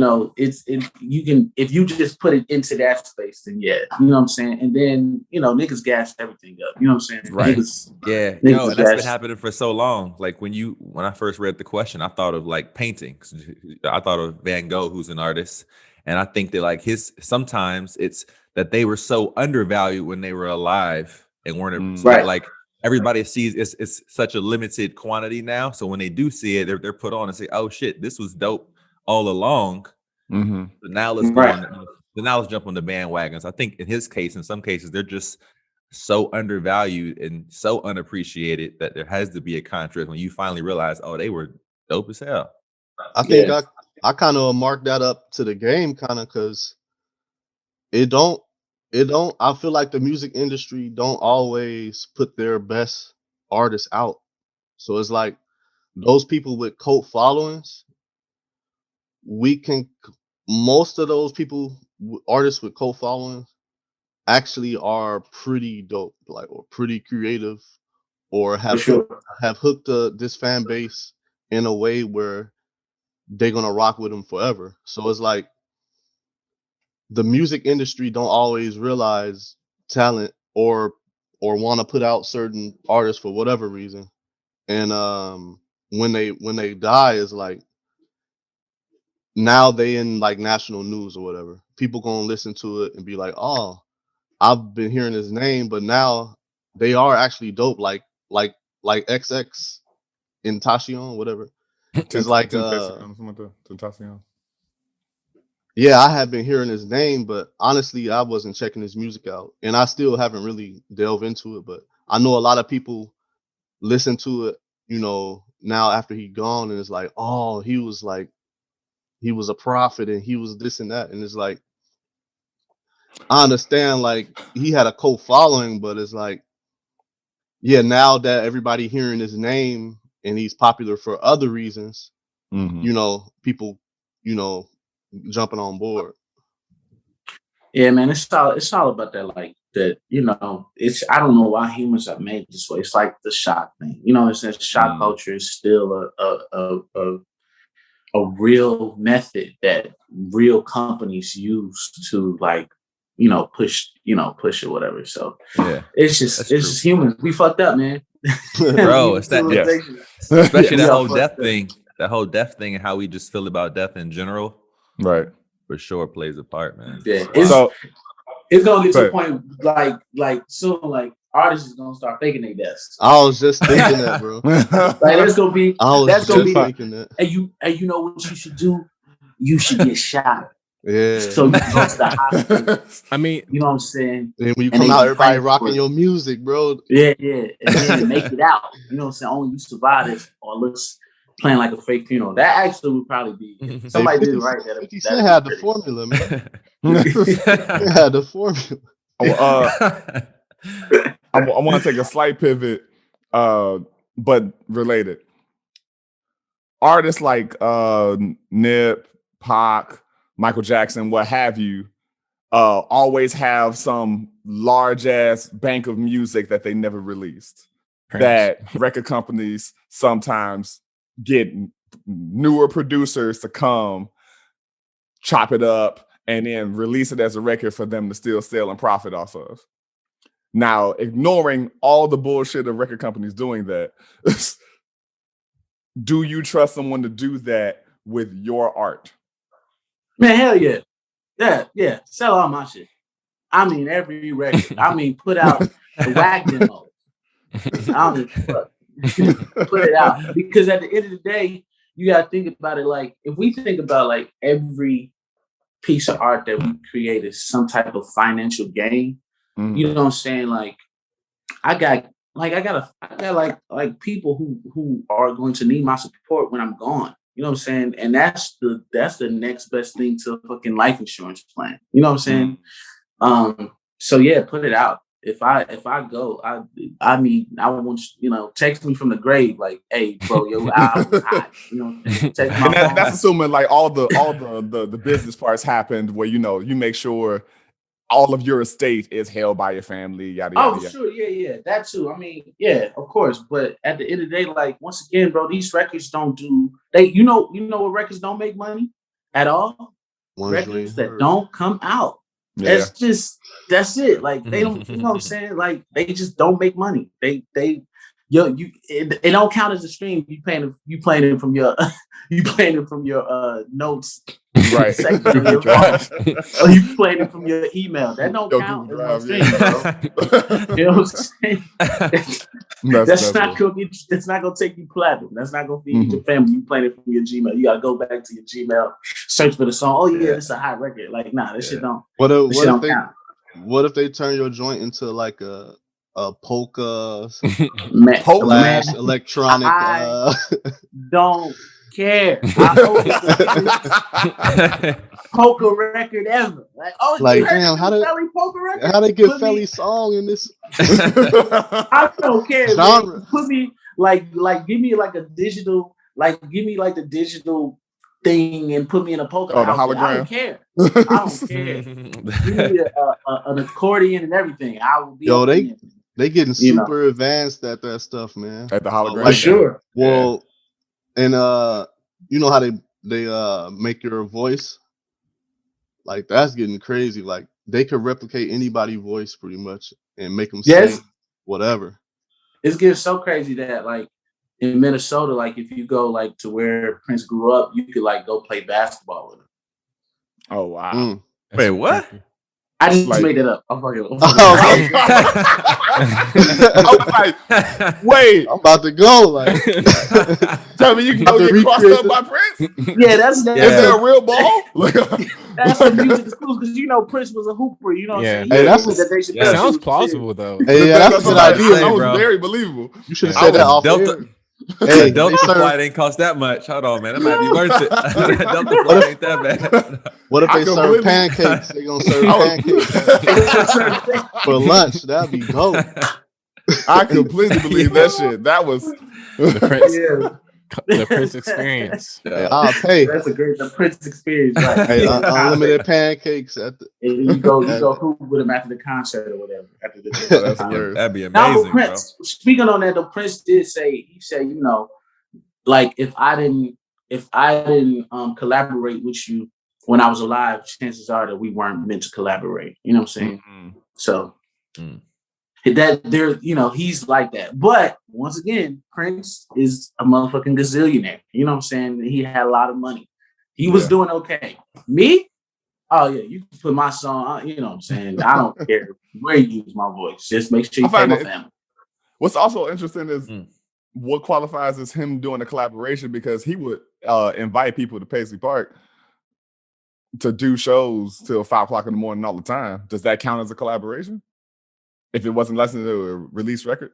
can, if you just put it into that space, then you know what I'm saying? And then, niggas gas everything up. You know what I'm saying? Right. Niggas and that's been happening for so long. Like when I first read the question, I thought of like paintings. I thought of Van Gogh, who's an artist. And I think that like sometimes it's that they were so undervalued when they were alive and weren't like everybody sees it's such a limited quantity now. So when they do see it, they're put on and say, oh shit, this was dope all along. So now let's go on. So now let's jump on the bandwagons. I think in his case, in some cases, they're just so undervalued and so unappreciated that there has to be a contrast when you finally realize, oh, they were dope as hell. I think I kind of marked that up to the Game kind of because it don't I feel like the music industry don't always put their best artists out. So it's like those people with cult followings, most of those people, artists with cult followings, actually are pretty dope, like, or pretty creative, or have hooked this fan base in a way where they're gonna rock with them forever. So it's like the music industry don't always realize talent or want to put out certain artists for whatever reason, and when they die, is like now they in like national news or whatever. People gonna listen to it and be like, oh, I've been hearing his name, but now they are actually dope, like XX in Tentacion, whatever. It's like Tentacion. Yeah, I have been hearing his name, but honestly, I wasn't checking his music out, and I still haven't really delved into it. But I know a lot of people listen to it, now after he gone, and it's like, oh, he was a prophet, and he was this and that, and it's like, I understand, like he had a cult following, but it's like, yeah, now that everybody hearing his name and he's popular for other reasons, people, jumping on board. Yeah, man, it's all about that, like that, it's I don't know why humans are made this way. It's like the shock thing. It's that shock culture is still a real method that real companies use to like, push it, whatever. So it's just human. We fucked up, man. Bro, it's that especially that whole death thing. That whole death thing and how we just feel about death in general. Right. For sure plays a part, man. Yeah. Wow. It's gonna get to a point like soon, like artists is gonna start faking their deaths. I was just thinking that, bro. Like that's gonna be thinking that. And you know what you should do? You should get shot. Yeah. So you go to the hospital. I mean, you know what I'm saying? And when you come out, everybody rocking your music, bro. Yeah. And then make it out. You know what I'm saying? Only you survive this, or looks playing like a fake funeral. That actually would probably be if somebody did it right. That 50 Cent had the formula, man. He had the formula. I want to take a slight pivot, but related. Artists like Nip, Pac, Michael Jackson, what have you, always have some large ass bank of music that they never released. That record companies sometimes get newer producers to come chop it up and then release it as a record for them to still sell and profit off of. Now, ignoring all the bullshit of record companies doing that, do you trust someone to do that with your art? Man, hell yeah. Yeah. Sell all my shit. I mean, every record. I mean, put out the whack demo. I don't give a fuck. Put it out. Because at the end of the day, you gotta think about it like, if we think about like every piece of art that we create is some type of financial gain, you know what I'm saying? Like I got people who are going to need my support when I'm gone. You know what I'm saying? And that's the next best thing to a fucking life insurance plan. You know what I'm saying? So yeah, put it out. If I go, I mean, I want text me from the grave like, hey, bro, yo, album hot. You know what I'm saying? Text my phone. That's assuming like all the business parts happened where you make sure all of your estate is held by your family. Yada yada. Oh, sure, yeah, that too. I mean, yeah, of course. But at the end of the day, like once again, bro, these records don't do. You know what records don't make money at all? Records that don't come out. Yeah. That's it. Like they don't, you know what I'm saying? Like they just don't make money. It don't count as a stream. You playing it from your notes. Right. Or you playing it from your email. That don't count as a stream, bro. You know what I'm saying? That's not gonna take you platinum. That's not gonna feed your family. You playing it from your Gmail. You gotta go back to your Gmail, search for the song. Oh yeah, this is a hot record. Like, nah, this shit don't. What if they turn your joint into like a polka slash electronic? Don't care. Polka record ever. Like damn, how they get Felly song in this? I don't care. Genre. Put me give me like a digital, give me like the digital thing and put me in a polka. The hologram. I don't care. Give me an accordion and everything. I will be. Yo, they getting super advanced at that stuff, man. At the hologram, for sure. Well, and you know how they make your voice? Like that's getting crazy. Like they could replicate anybody's voice pretty much and make them sing whatever. It's getting so crazy that like in Minnesota, like if you go like to where Prince grew up, you could like go play basketball with him. Oh wow! Wait, what? I just made it up. I'm fucking. I was like, wait, I'm about to go. Like, tell me you can go get crossed up by Prince? Yeah, that's. Is there a real ball? That's what music schools because Prince was a hooper. You know what I'm saying? Hey, that sounds plausible though. Hey, yeah, that's a good idea. That was very believable. You should have said that off Delta. Hey, Delta flight ain't cost that much. Hold on, man. That might be worth it. Delta flight ain't that bad. What if they serve pancakes? They gonna serve pancakes for lunch. That'd be dope. I completely believe that shit. That was the Prince The Prince experience. Hey, I'll pay. That's the Prince experience, right? Hey, unlimited pancakes at the. And you go hoop with him after the concert or whatever. After the That's concert. hilarious. That'd be Now, amazing, but Prince, speaking on that, though, Prince did say, he said, you know, like if I didn't collaborate with you when I was alive, chances are that we weren't meant to collaborate. You know what I'm saying? Mm-hmm. So that there, you know, he's like that. But once again, Prince is a motherfucking gazillionaire. You know what I'm saying? He had a lot of money. He was doing okay. Me? Oh yeah, you can put my song on, you know what I'm saying? I don't care where you use my voice. Just make sure you pay my family. What's also interesting is what qualifies as him doing a collaboration, because he would invite people to Paisley Park to do shows till 5 o'clock in the morning all the time. Does that count as a collaboration? If it wasn't less than a release record?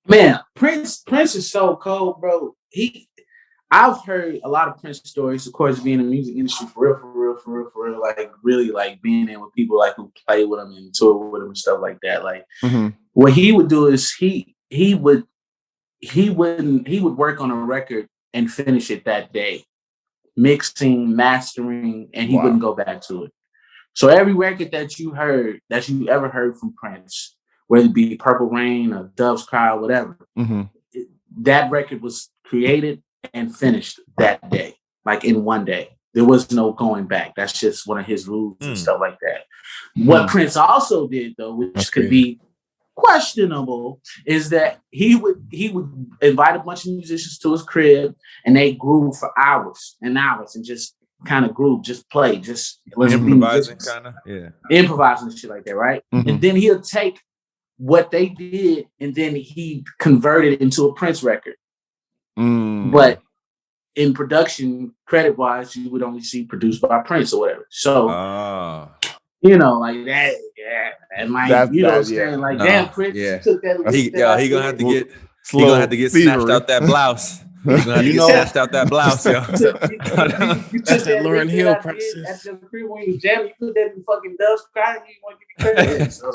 Man, Prince is so cold, bro. I've heard a lot of Prince stories, of course, being in the music industry for real, like really like being in with people like who play with him and tour with him and stuff like that. Like what he would do is he would work on a record and finish it that day, mixing, mastering, and he wouldn't go back to it. So every record that you ever heard from Prince, whether it be Purple Rain or Dove's Cry or whatever, that record was created and finished that day, like in one day. There was no going back. That's just one of his rules and stuff like that. What Prince also did, though, which could be questionable, is that he would invite a bunch of musicians to his crib and they groove for hours and hours and just kind of groove, just play, just improvising, kind of, improvising and shit like that, right? And then he'll take what they did and then he converted it into a Prince record. But in production, credit wise, you would only see produced by Prince or whatever. So you know, like that, and like you know what I'm saying, like damn, Prince took that. He gonna have to get snatched out that blouse. He's gonna have to get snatched out that blouse, yo. You took that Lauryn Hill process at the crib when you jam. You put that in fucking Dove's Cry. You want to give me credit, so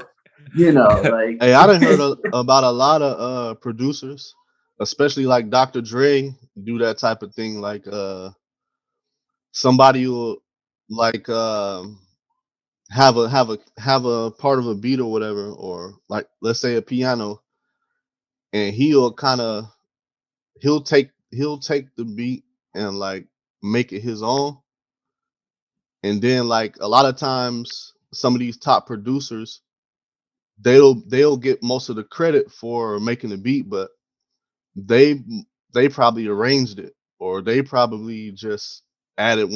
you know, like. Hey, I done heard about a lot of producers, especially like Dr. Dre, do that type of thing. Like somebody will like have a part of a beat or whatever, or like let's say a piano, and he'll take the beat and like make it his own. And then like a lot of times some of these top producers, they'll get most of the credit for making the beat, but they probably arranged it, or they probably just added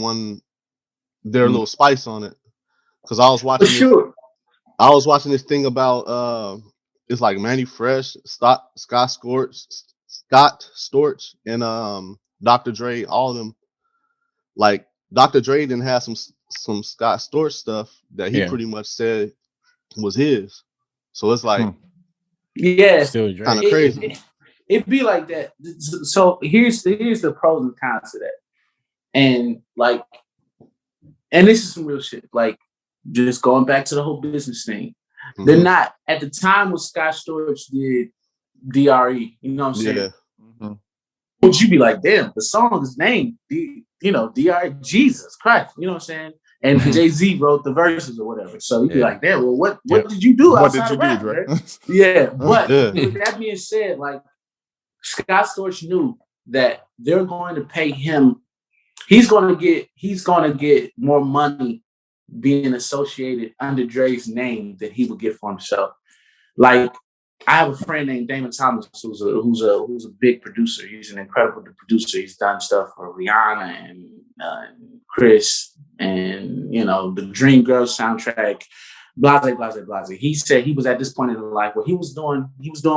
their little spice on it. Because I was watching this thing about it's like Manny Fresh, Scott Storch, and Dr. Dre, all of them. Like Dr. Dre didn't have some Scott Storch stuff that he pretty much said was his. So it's like still kind of crazy. It'd be like that. So here's the pros and cons to that. And like, and this is some real shit. Like, just going back to the whole business thing. They're not, at the time when Scott Storch did DRE, you know what I'm saying? Would you be like, damn, the song is named DRE, Jesus Christ, you know what I'm saying? And Jay-Z wrote the verses or whatever. So you'd be like, damn, well, what did you do outside of rap, Dre? But with that being said, like, Scott Storch knew that they're going to pay him. He's going to get more money being associated under Dre's name than he would get for himself. Like, I have a friend named Damon Thomas who's a big producer. He's an incredible producer. He's done stuff for Rihanna and Chris and the Dreamgirls soundtrack. Blase. He said he was at this point in his life where he was doing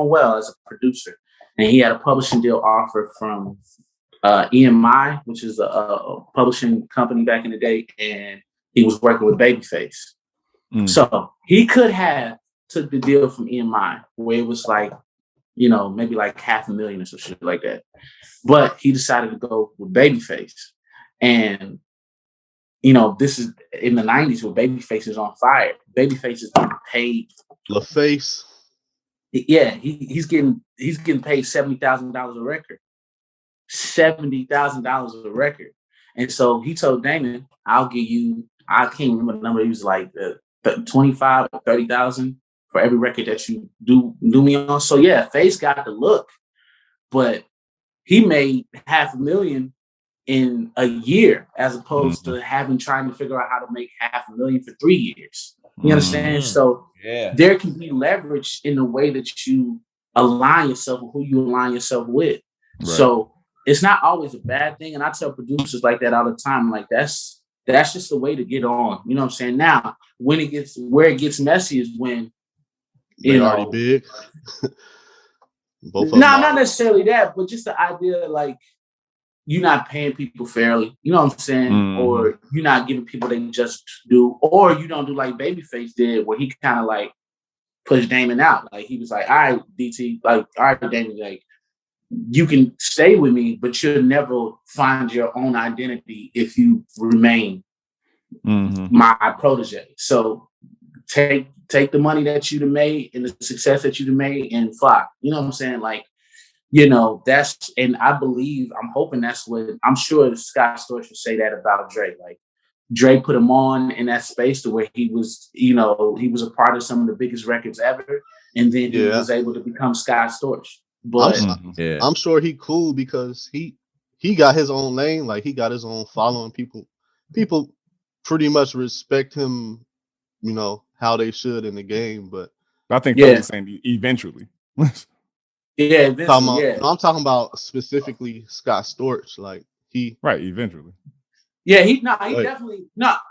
well as a producer, and he had a publishing deal offer from EMI, which is a publishing company back in the day, and he was working with Babyface. So he could have took the deal from EMI where it was like, maybe like $500,000 or some shit like that. But he decided to go with Babyface. And, this is in the 90s where Babyface is on fire. Babyface is getting paid. LaFace. Yeah, he's getting paid $70,000 a record. $70,000 a record. And so he told Damon, I'll give you, I can't remember the number, he was like 25 or 30,000 for every record that you do me on. So yeah, Face got the look, but he made $500,000 in a year as opposed to trying to figure out how to make $500,000 for 3 years. You understand? So there can be leverage in the way that you align yourself with who you align yourself with. Right. So it's not always a bad thing. And I tell producers like that all the time, like that's just the way to get on. You know what I'm saying? Where it gets messy is when they already big. Both of them not necessarily that, but just the idea like you're not paying people fairly, you know what I'm saying? Or you're not giving people they just do, or you don't do like Babyface did, where he kind of like pushed Damon out. Like he was like, all right, DT, like, all right, Damon, like you can stay with me, but you'll never find your own identity if you remain my protege. So take the money that you've made and the success that you've made and fly. You know what I'm saying? Like, you know, and I'm hoping that's what, I'm sure Scott Storch would say that about Dre. Like, Dre put him on in that space to where he was, you know, he was a part of some of the biggest records ever. And then he was able to become Scott Storch. But I'm sure he cool because he got his own lane. Like, he got his own following. People pretty much respect him, you know, how they should in the game. But I think Felly's saying eventually. I'm talking about specifically Scott Storch. Like eventually. Yeah, he definitely Scott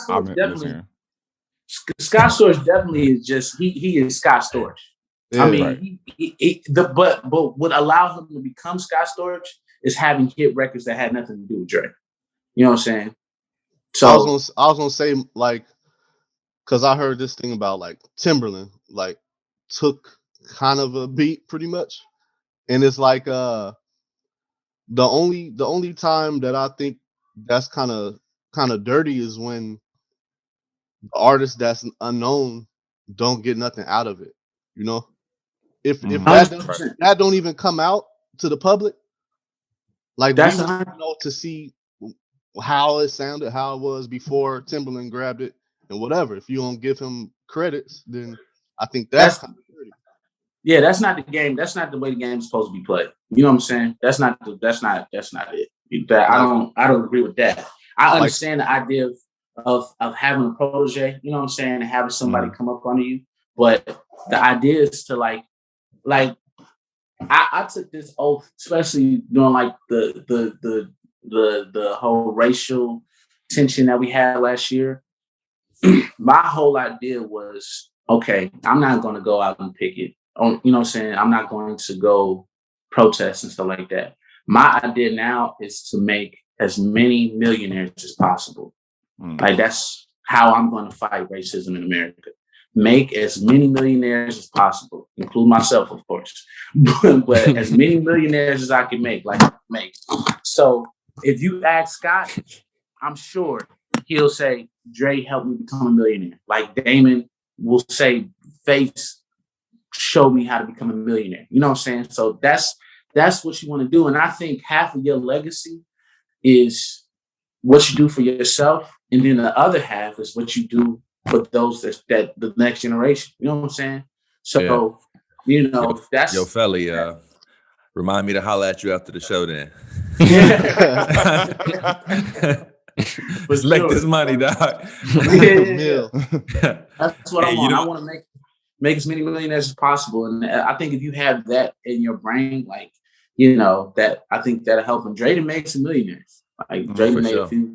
Storch definitely. Scott Storch definitely is just he is Scott Storch. Yeah, I mean, but what allowed him to become Scott Storch is having hit records that had nothing to do with Dre. You know what I'm saying? So I was gonna say, like, because I heard this thing about like Timberland like took kind of a beat pretty much, and it's like the only time that I think that's kind of dirty is when the artist that's unknown don't get nothing out of it, you know. If that don't even come out to the public, like we know to see how it sounded, how it was before Timberland grabbed it, and whatever. If you don't give him credits, then I think that's kind of dirty. Yeah, that's not the game. That's not the way the game's supposed to be played. You know what I'm saying? That's not it. I don't agree with that. I understand the idea of having a protege, you know what I'm saying, and having somebody come up under you. But the idea is to like I took this oath, especially during like the whole racial tension that we had last year. My whole idea was, okay, I'm not going to go out and picket. You know what I'm saying? I'm not going to go protest and stuff like that. My idea now is to make as many millionaires as possible. Like, that's how I'm going to fight racism in America. Make as many millionaires as possible, include myself, of course, but as many millionaires as I can make. So if you ask Scott, I'm sure he'll say, Dre helped me become a millionaire. Like Damon will say, Face showed me how to become a millionaire. You know what I'm saying? So that's what you want to do. And I think half of your legacy is what you do for yourself. And then the other half is what you do for those that the next generation. You know what I'm saying? So, you know, that's... Yo, Felly, remind me to holler at you after the show then. Let's make this money, dog. That's what I want. I want to make as many millionaires as possible. And I think if you have that in your brain, like, you know, that I think that'll help. And Dre to make some millionaires. Like Dre made a few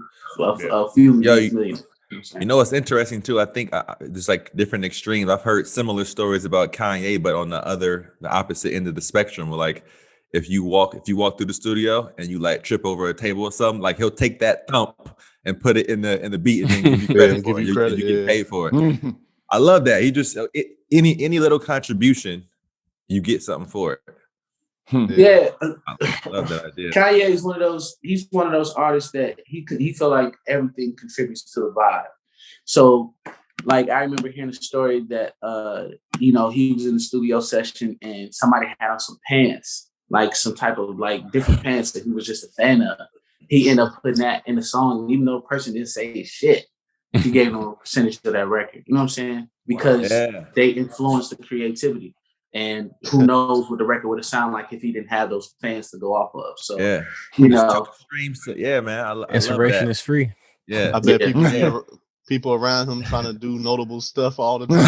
millionaires. You know what's interesting too? I think there's like different extremes. I've heard similar stories about Kanye, but on the opposite end of the spectrum, where like if you walk through the studio and you like trip over a table or something, like he'll take that thump and put it in the beat and then give you credit for it. You get paid for it. I love that. He just any little contribution, you get something for it. Yeah, I love that idea. Kanye is one of those. He's one of those artists that he feel like everything contributes to the vibe. So, like, I remember hearing a story that you know, he was in the studio session and somebody had on some pants like some type of like different pants that he was just a fan of. He ended up putting that in the song, even though the person didn't say shit. He gave them a percentage of that record. You know what I'm saying? Because they influenced the creativity. And who knows what the record would have sounded like if he didn't have those fans to go off of. So, you know. Streams to, man. I Inspiration is free. Yeah. I bet people around him trying to do notable stuff all the time.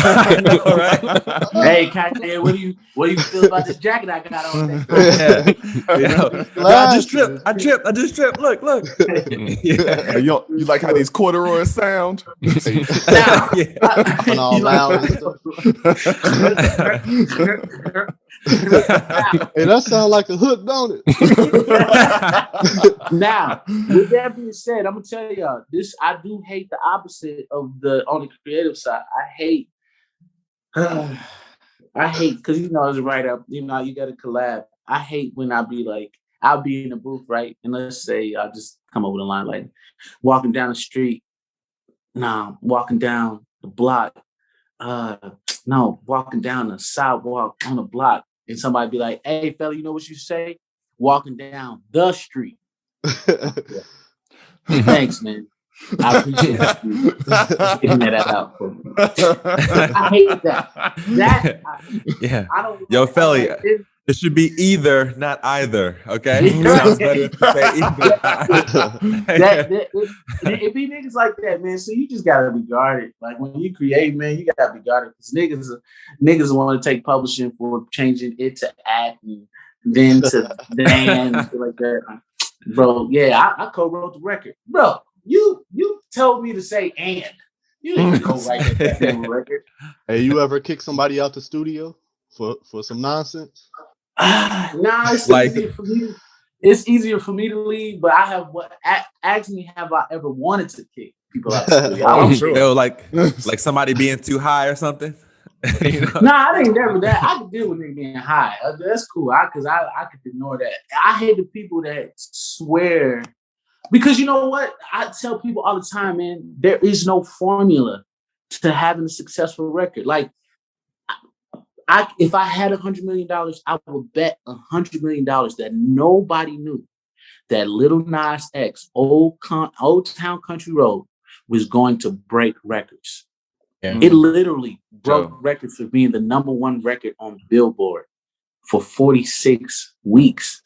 Hey, Kanye, what do you feel about this jacket I got on? I just tripped. Look. You like how these corduroys sound? And all loud and stuff. Hey, that sounds like a hook, don't it? Now, with that being said, I'm gonna tell y'all this. I do hate the opposite of on the creative side. I hate because as a writer, you got to collab. I hate when I'll be in the booth, right? And let's say I'll just come up with a line like walking down the street. Walking down the block. Walking down the sidewalk on the block. And somebody be like, hey, fella, you know what you say? Walking down the street. Thanks, man. I appreciate you getting that out for me. I hate that. I don't. Yo, Felly, it should be either, not either. Okay, sounds better to say either. It be niggas like that, man. So you just gotta be guarded. Like when you create, man, you gotta be guarded because niggas want to take publishing for changing it to act and then to dan and shit like that. Bro, I co-wrote the record, bro. You told me to say and. You didn't go write that record. Hey, you ever kick somebody out the studio for some nonsense? It's like easier for me. It's easier for me to leave, but I have ask me, have I ever wanted to kick people out the studio? I'm sure. Like somebody being too high or something. I ain't never that. I can deal with niggas being high. That's cool. Because I could ignore that. I hate the people that swear. Because you know what? I tell people all the time, man, there is no formula to having a successful record. Like, if I had $100 million, I would bet $100 million that nobody knew that Lil Nas X, Old Town Country Road, was going to break records. Yeah. It literally broke records for being the #1 record on Billboard for 46 weeks.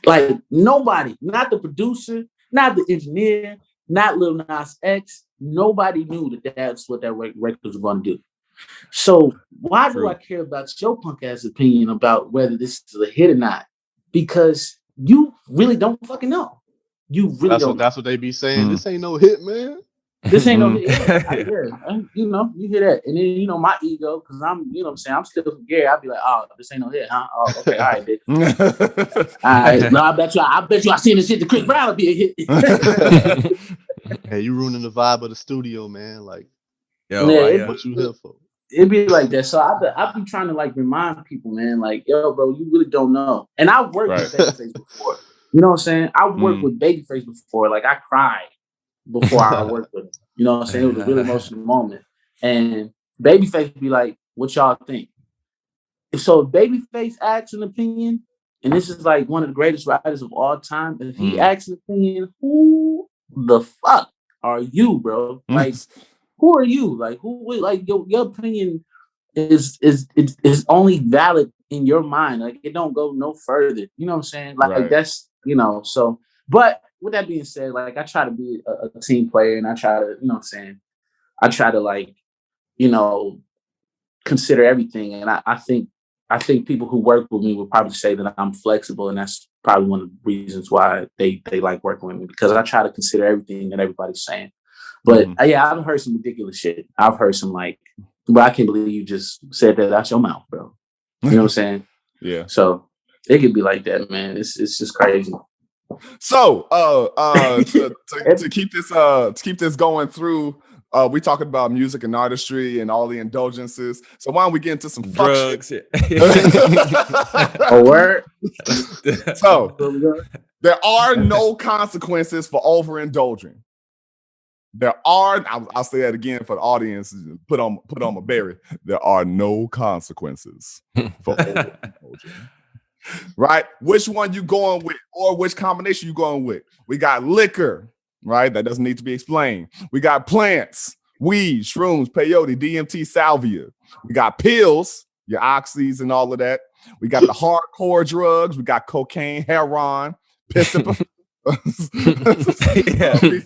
Like, nobody, not the producer, not the engineer, not Lil Nas X, nobody knew that that's what that record was going to do. So why do I care about your punk ass opinion about whether this is a hit or not? Because you really don't fucking know. You really don't. That's what they be saying. This ain't no hit, man. This ain't no hit. You hear that. And then, my ego, because I'm, I'm still from Gary. I'll be like, oh, this ain't no hit, huh? Oh, okay, all right, bitch. All right. No, I bet you I seen this shit. The Chris Brown will be a hit. Hey, you ruining the vibe of the studio, man. Like, what you here for? It'd be like that. So I've been trying to remind people, man, like, yo, bro, you really don't know. And I've worked with Babyface before. You know what I'm saying? I worked with Babyface before. Like, I cried before I worked with him. You know what I'm saying? It was a really emotional moment. And Babyface would be like, what y'all think? So if Babyface asks an opinion, and this is like one of the greatest writers of all time, if he asks an opinion, who the fuck are you, bro? Like, who are you? Like, your opinion is only valid in your mind. Like, it don't go no further. You know what I'm saying? Like that's, so, but with that being said, like, I try to be a team player, and I try to, I try to consider everything. And I think people who work with me would probably say that I'm flexible, and that's probably one of the reasons why they like working with me, because I try to consider everything that everybody's saying. But I've heard some ridiculous shit. I've heard some but I can't believe you just said that out your mouth, bro. You know what I'm saying? Yeah. So it could be like that, man. It's just crazy. So to keep this going through, we talking about music and artistry and all the indulgences. So why don't we get into some drugs? A word. So there are no consequences for overindulging. There are. I'll say that again for the audience. Put on my berry. There are no consequences for overindulging. right? Which one you going with, or which combination you going with? We got liquor, right? That doesn't need to be explained. We got plants, weed, shrooms, peyote, DMT, salvia. We got pills, your oxys and all of that. We got the hardcore drugs. We got cocaine, heroin, piss and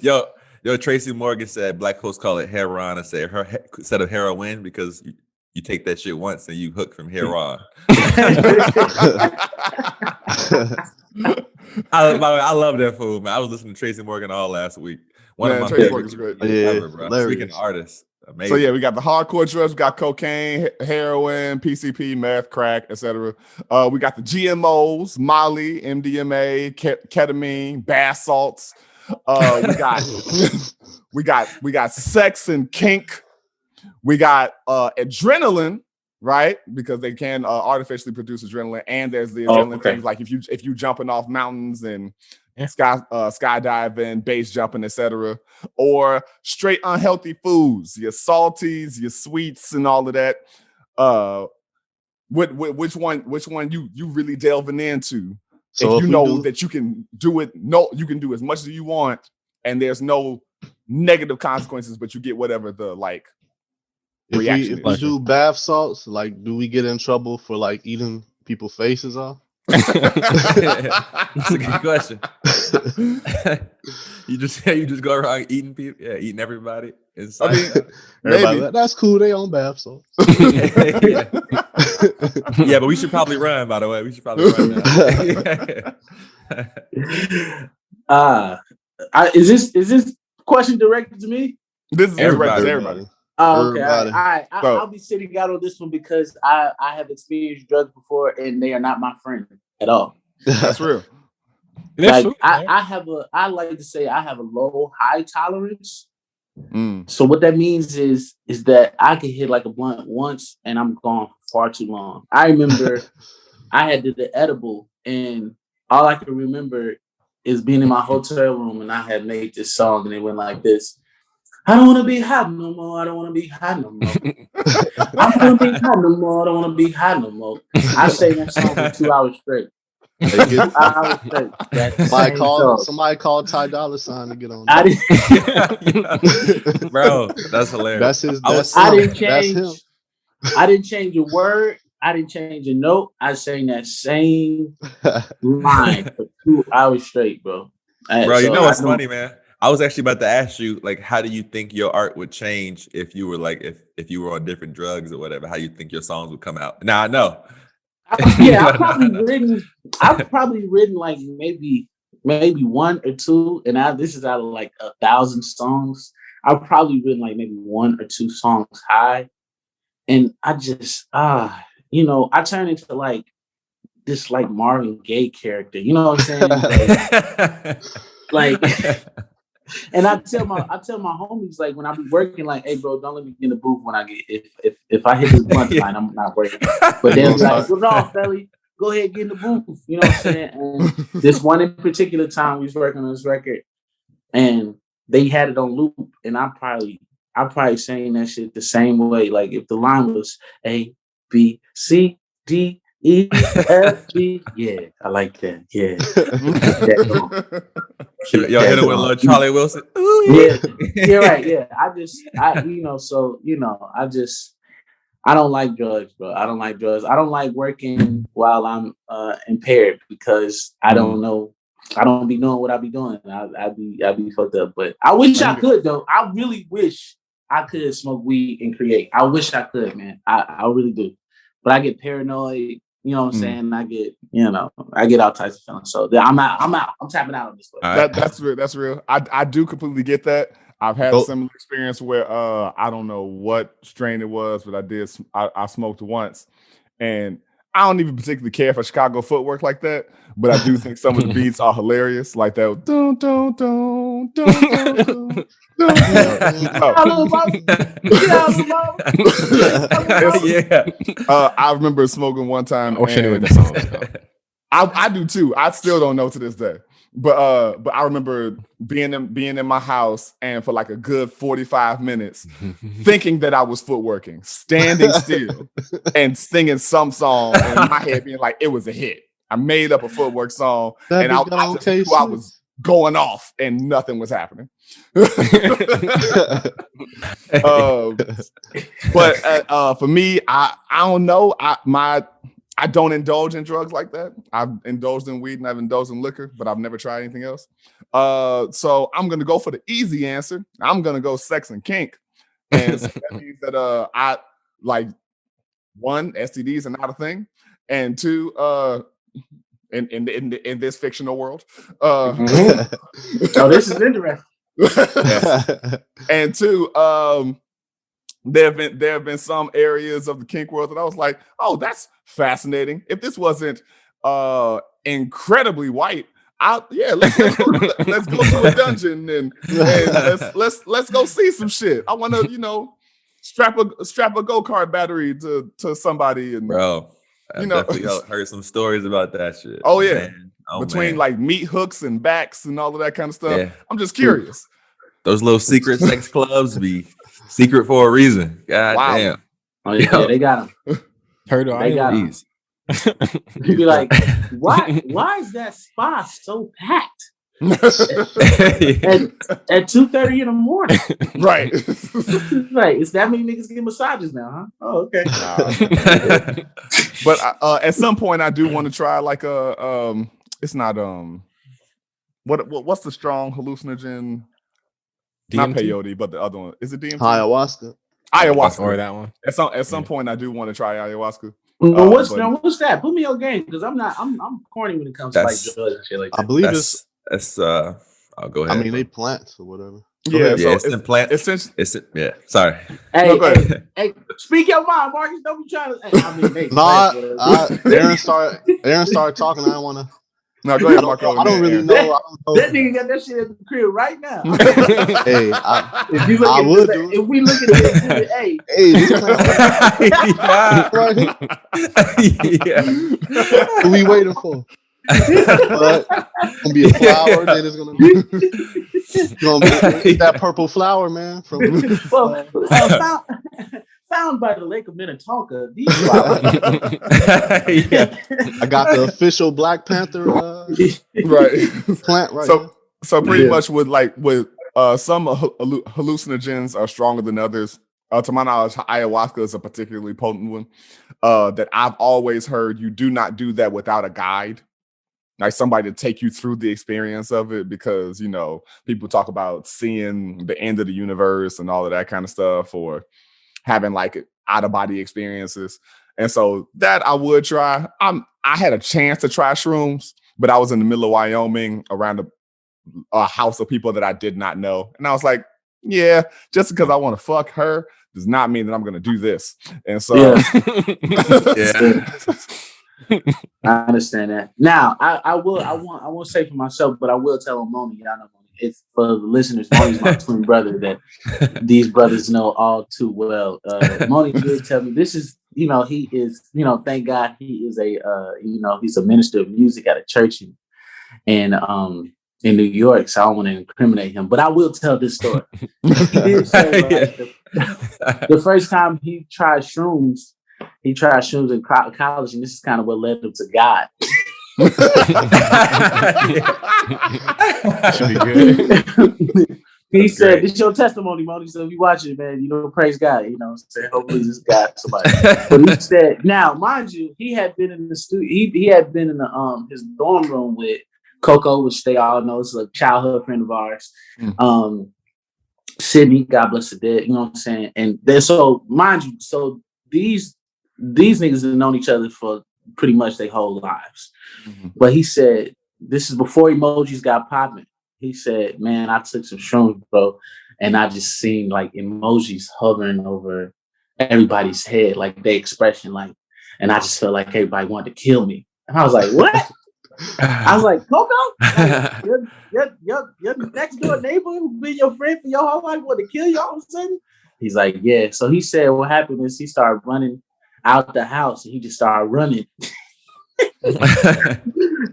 yeah. Yo, Tracy Morgan said black folks call it heroin. I said instead of heroin because you take that shit once and you hook from heroin. I love that fool, man. I was listening to Tracy Morgan all last week. One of my Tracy Morgan's great. Ever, bro. Speaking of artists, amazing. So yeah, we got the hardcore drugs. We got cocaine, heroin, PCP, meth, crack, etc. We got the GMOs, Molly, MDMA, ketamine, bath salts. We got sex and kink. We got adrenaline, right? Because they can artificially produce adrenaline, and there's the adrenaline things like if you jumping off mountains and skydiving, base jumping, etc. Or straight unhealthy foods, your salties, your sweets, and all of that. Which one you really delving into? So if you know that you can do it, you can do as much as you want, and there's no negative consequences, but you get whatever the reaction. If we do bath salts, like, do we get in trouble for like eating people's faces off? That's a good question. you just go around eating people, eating everybody inside. I mean, everybody, that's cool. They on bath salts. Yeah, but we should probably run. By the way, we should probably run now. Is this question directed to me? This is everybody. Oh, okay. All right. I'll be sitting out on this one because I have experienced drugs before and they are not my friend at all. That's real. Like, I like to say I have a low high tolerance. So what that means is that I can hit like a blunt once and I'm gone for far too long. I remember I had did the edible and all I can remember is being in my hotel room and I had made this song and it went like this. I don't want to be hot no more. I don't want to be hot no more. I don't want to be hot no more. I don't want to be hot no more. I sang that song for 2 hours straight. Somebody called Ty Dolla $ign to get on. Bro, that's hilarious. I didn't change. I didn't change a word. I didn't change a note. I sang that same line for 2 hours straight, bro. You know what's funny, man? I was actually about to ask you, like, how do you think your art would change if you were like, if you were on different drugs or whatever? How you think your songs would come out? Now I know. I've probably written like maybe one or two, and this is out of like 1,000 songs. I've probably written like maybe 1 or 2 songs high, and I just I turn into like this like Marvin Gaye character. You know what I'm saying? Like and I tell my homies like when I be working like, hey bro, don't let me get in the booth when I get if I hit this blunt line, I'm not working. But then like, well, no, Felly, go ahead, get in the booth. You know what I'm saying? And this one in particular time we was working on this record and they had it on loop and I probably saying that shit the same way. Like if the line was A, B, C, D, E, F, G. Yeah, I like that. Yeah. Yo, hit it with a little Charlie Wilson. Ooh, yeah, you're right. Yeah, I don't like drugs, bro. I don't like drugs. I don't like working while I'm impaired because I don't know. I don't be knowing what I be doing. I be fucked up. But I wish I could though. I really wish I could smoke weed and create. I wish I could, man. I really do. But I get paranoid. You know what I'm saying? I get all types of feelings. So I'm out. I'm tapping out on this way. That's real. I do completely get that. I've had a similar experience where I don't know what strain it was, but I smoked once, and I don't even particularly care for Chicago footwork like that. But I do think some of the beats are hilarious, like that. Dun, dun, dun, dun, dun, dun. I remember smoking one time. I do too. I still don't know to this day. But I remember being in my house and for like a good 45 minutes thinking that I was footworking, standing still and singing some song and in my head being like it was a hit. I made up a footwork song, That and bitch I got on just knew I was going off, and nothing was happening. But for me, I don't know. I don't indulge in drugs like that. I've indulged in weed and I've indulged in liquor, but I've never tried anything else. So I'm gonna go for the easy answer. I'm gonna go sex and kink, and so that means that I like, one, STDs are not a thing, and two, in this fictional world, Oh, this is interesting. and two, there have been some areas of the kink world that I was like, oh, that's fascinating. If this wasn't incredibly white, let's go to a dungeon and let's go see some shit. I want to, strap a go-kart battery to somebody, and bro, I definitely heard some stories about that shit. Oh yeah, man. Between like meat hooks and backs and all of that kind of stuff. Yeah. I'm just curious. Those little secret sex clubs be secret for a reason. God damn. Oh yeah, they got them. Turtle They got them. You'd be like, why is that spa so packed? At 2:30 in the morning. Right. Right. It's that many niggas getting massages now, huh? Oh, okay. But at some point I do want to try like it's not what's the strong hallucinogen? DMT? Not peyote, but the other one. Is it DMT? Ayahuasca. Or that one. At some point I do want to try ayahuasca. What's that? Put me on game, because I'm corny when it comes to like drugs and shit like that. I believe I'll go ahead. I mean, they plants or whatever. Yeah, so it's in plant. Sorry. Hey, speak your mind, Marcus. Don't be trying to. Aaron started talking. I don't want to. No, go ahead, Marco. I don't really know. That nigga got that shit at the crib right now. Hey, if we look at this, hey, what we waiting for? But it's gonna be a flower. Then it's gonna be that purple flower, man. Found by the Lake of Minnetonka. These flowers. I got the official Black Panther right plant right. So pretty much with some hallucinogens are stronger than others. To my knowledge, ayahuasca is a particularly potent one. That I've always heard you do not do that without a guide. Like somebody to take you through the experience of it, because people talk about seeing the end of the universe and all of that kind of stuff, or having like out of body experiences. And so that I would try. I had a chance to try shrooms, but I was in the middle of Wyoming around a house of people that I did not know, and I was like, yeah, just because I want to fuck her does not mean that I'm going to do this. And so I understand that. Now, I won't say for myself, but I will tell Moni. Y'all know Moni. It's for the listeners. Moni's my twin brother that these brothers know all too well. Moni did tell me this is, he is, thank God he is he's a minister of music at a church in New York. So I don't want to incriminate him, but I will tell this story. He did say the first time he tried shrooms in college, and this is kind of what led him to God. He said, "This is your testimony, Moni. So if you watch it, man, praise God. Say hopefully this God somebody." But he said, now, mind you, he had been in the studio. He had been in the his dorm room with Coco, which they all know is a childhood friend of ours. Sydney, God bless the dead. You know what I'm saying? And then, so mind you, so these niggas have known each other for pretty much their whole lives. Mm-hmm. But he said, this is before emojis got popping. He said, man, I took some shrooms, bro, and I just seen like emojis hovering over everybody's head, like their expression, like, and I just felt like everybody wanted to kill me. And I was like, what? I was like, Coco, like, your next door neighbor who been your friend for your whole life want to kill you all of a sudden? He's like, yeah. So he said what happened is he started running out the house, and he just started running.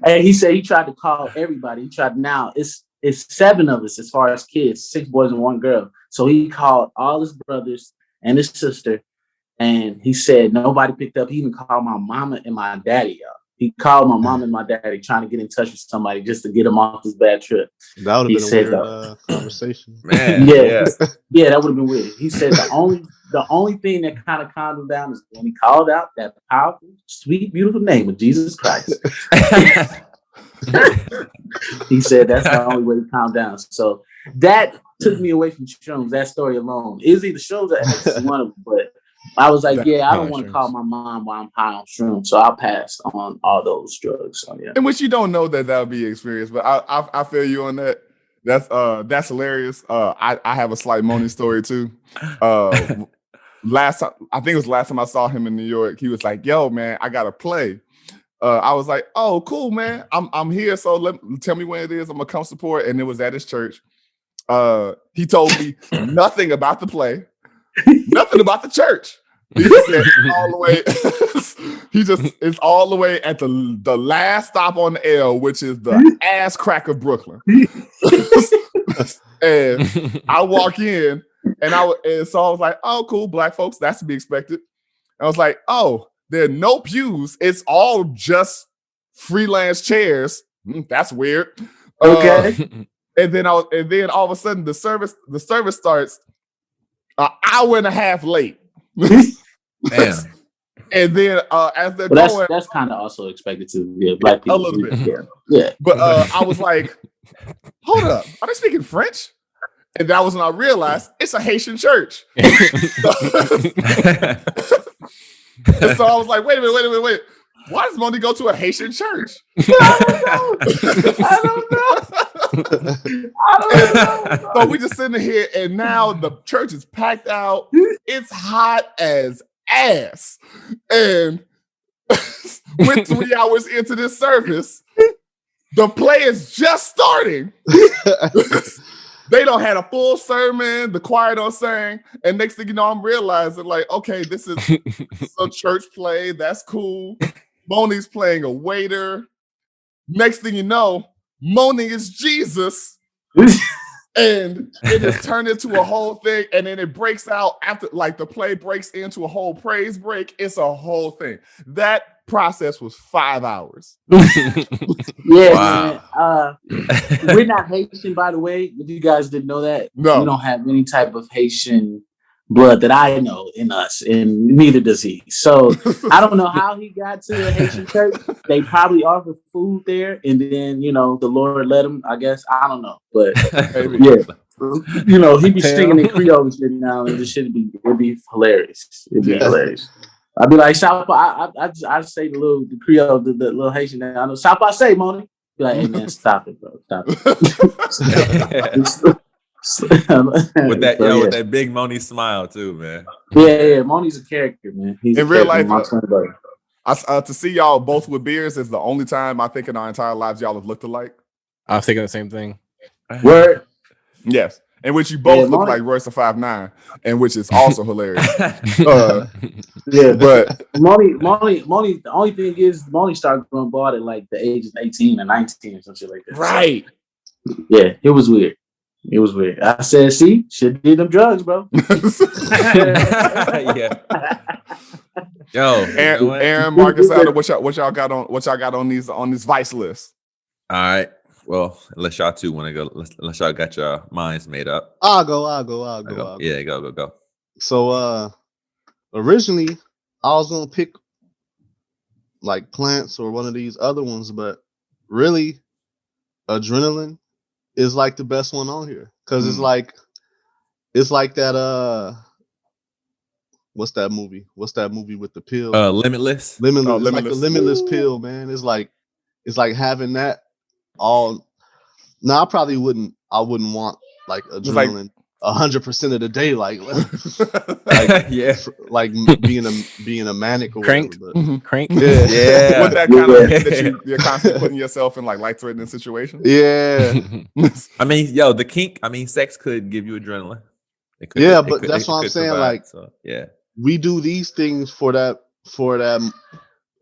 And he said he tried to call everybody. Now it's 7 of us as far as kids, 6 boys and 1 girl. So he called all his brothers and his sister, and he said nobody picked up. He even called my mama and my daddy, y'all. He called my mom and my daddy trying to get in touch with somebody just to get him off this bad trip. That would He have been said, a weird conversation. Man, yeah, that would have been weird. He said the only thing that kind of calmed him down is when he called out that powerful, sweet, beautiful name of Jesus Christ. He said that's the only way to calm down. So that took me away from shrooms. That story alone. Izzy, the shrooms are actually one of them, but I was like, yeah, I don't want to call my mom while I'm high on shrooms, so I'll pass on all those drugs. So yeah. In which you don't know that would be experience, but I feel you on that. That's hilarious. I have a slight Moni story too. Last time, I think it was last time I saw him in New York, he was like, "Yo, man, I gotta play." I was like, "Oh, cool, man. I'm here. So tell me when it is. I'm gonna come support." And it was at his church. He told me nothing about the play, nothing about the church. He just said all the way. It's all the way at the last stop on the L, which is the ass crack of Brooklyn. And I walk in, and so I was like, "Oh, cool, black folks. That's to be expected." I was like, "Oh, there are no pews. It's all just freelance chairs. That's weird." Okay. And then all of a sudden the service starts an hour and a half late. Damn. And then as they're going, that's kind of also expected to black people a little bit. Yeah. But I was like, hold up, are they speaking French? And that was when I realized it's a Haitian church. So I was like, wait a minute. Why does Moni go to a Haitian church? I don't know. So we just sitting here, and now the church is packed out. It's hot as ass. And we're 3 hours into this service. The play is just starting. They don't had a full sermon. The choir don't sing. And next thing you know, I'm realizing, like, okay, this is a church play. That's cool. Moni's playing a waiter. Next thing you know, Moni is Jesus. And it has turned into a whole thing. And then it breaks out after, like, the play breaks into a whole praise break. It's a whole thing. That process was 5 hours. Yeah, wow. Man. We're not Haitian, by the way. If you guys didn't know that, no, we don't have any type of Haitian blood that I know in us, and neither does he. So I don't know how he got to a Haitian church. They probably offered food there, and then the Lord let him. I guess I don't know, but yeah, he'd be singing in Creole and shit now, and this shit it'd be hilarious. It'd be hilarious. I'd be like, I say the Creole, the little Haitian. I know South say, Moni. Be like, hey man, stop it, bro, stop it. with that big Moni smile too, man. Yeah, Moni's a character, man. He's in real life. To see y'all both with beards is the only time I think in our entire lives y'all have looked alike. I was thinking the same thing. Word. Yes. In which you both look like Royce the 5'9", and which is also hilarious. Yeah, but Moni, the only thing is Moni started growing bald at like the age of 18 or 19 or some shit like that. Right. So, yeah, it was weird. It was weird. I said, see, should did them drugs, bro. Yeah. Yo, Aaron, Marcus, Alder, what y'all got on this vice list? All right. Well, unless y'all two want to go, unless y'all got your minds made up. I'll go. Yeah, go. So originally I was gonna pick like plants or one of these other ones, but really adrenaline is like the best one on here. Cause it's like that what's that movie with the pill? Limitless. Limitless. It's like a limitless pill, man. It's like having that all. No, I wouldn't want like adrenaline 100% of the day, like yeah, like being a manic or crank, whatever, crank. Yeah. With that kind of that you're constantly putting yourself in like life-threatening situations. Yeah. I mean, the kink. I mean, sex could give you adrenaline. But that's what I'm saying. Provide, like, so, yeah, we do these things for that.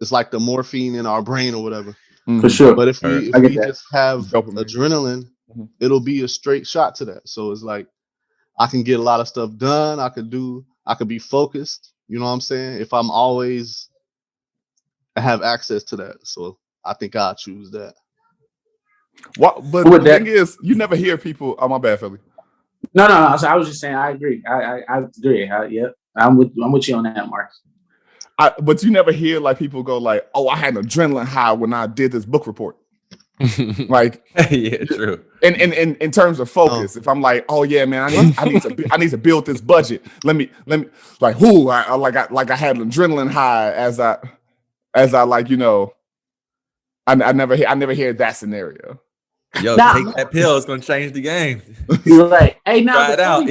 It's like the morphine in our brain or whatever. For sure. But if we just have adrenaline, it'll be a straight shot to that. So it's like I can get a lot of stuff done. I could be focused. You know what I'm saying? If I'm always have access to that. So I think I'll choose that. What? But the thing is, you never hear people. Oh, my bad, Felly. No. I was just saying. I agree. I agree. I'm with you on that, Mark. But you never hear like people go like, "Oh, I had an adrenaline high when I did this book report." Like, yeah, true. In terms of focus, if I'm like, "Oh yeah, man, I need to build this budget." Let me like, who I had an adrenaline high as I like, you know. I never hear that scenario. Yo, take that pill. It's gonna change the game. You're like, hey, now try it out.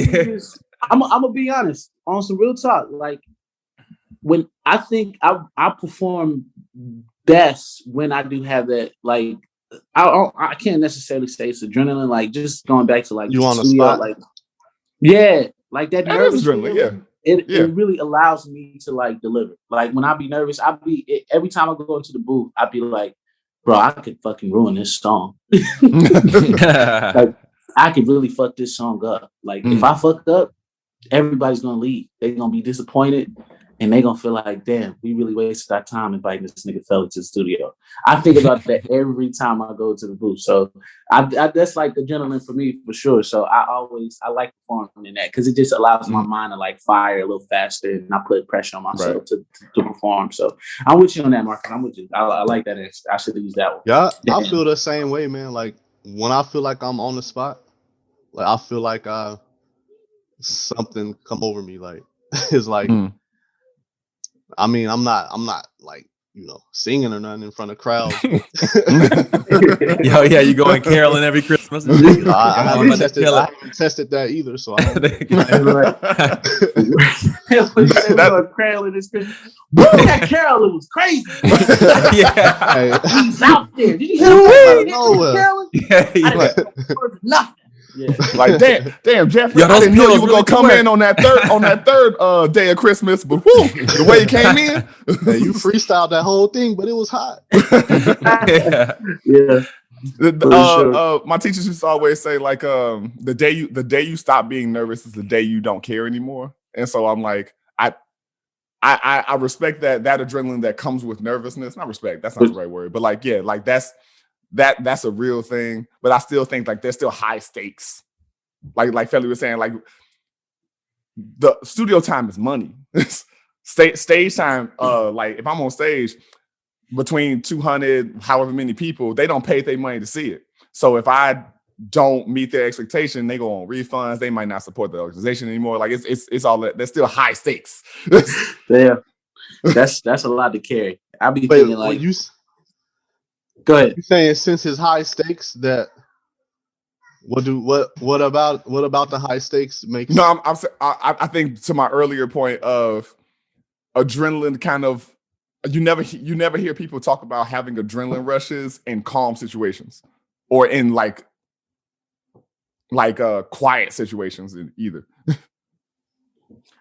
I'm gonna be honest on some real talk. Like, when I think I perform best when I do have that. Like, I can't necessarily say it's adrenaline. Like, just going back to like you on the studio, spot, like, yeah, like that nervous adrenaline. Yeah. It really allows me to like deliver. Like, when I be nervous, every time I go into the booth, I'd be like, bro, I could fucking ruin this song. Like, I could really fuck this song up. Like, if I fuck up, everybody's gonna leave. They're gonna be disappointed, and they're gonna feel like, damn, we really wasted our time inviting this nigga Felly to the studio. I think about that every time I go to the booth. So I that's like adrenaline for me for sure. So I like performing in that because it just allows my mind to like fire a little faster, and I put pressure on myself to perform. So I'm with you on that, Marcus. I'm with you. I like that. I should use that one. Yeah, I feel the same way, man. Like, when I feel like I'm on the spot, like I feel like something come over me. Like, it's like, I mean, I'm not like, you know, singing or nothing in front of crowds. Yo, yeah, you going caroling every Christmas? I haven't tested that either, so I don't caroling this Christmas. That caroling was crazy. Yeah, he's out there. Did you hear him caroling? Yeah, I didn't heard nothing. Yeah. Like, damn, Jeffrey, I didn't know you were gonna come in on that third day of Christmas, but whoo, the way you came in, hey, you freestyled that whole thing, but it was hot. Yeah. My teachers used to always say, like, the day you stop being nervous is the day you don't care anymore. And so I'm like, I respect that adrenaline that comes with nervousness. Not respect, that's not the right word, but like, yeah, like that's a real thing. But I still think like there's still high stakes. Like Felly was saying, like, the studio time is money. Stage time, like if I'm on stage between 200, however many people, they don't pay their money to see it. So if I don't meet their expectation, they go on refunds. They might not support the organization anymore. Like it's all that. There's still high stakes. Yeah, that's a lot to carry. I'll be thinking like, go ahead. You saying since it's high stakes that what about the high stakes makes? No, I think to my earlier point of adrenaline, kind of, you never hear people talk about having adrenaline rushes in calm situations or in like quiet situations either.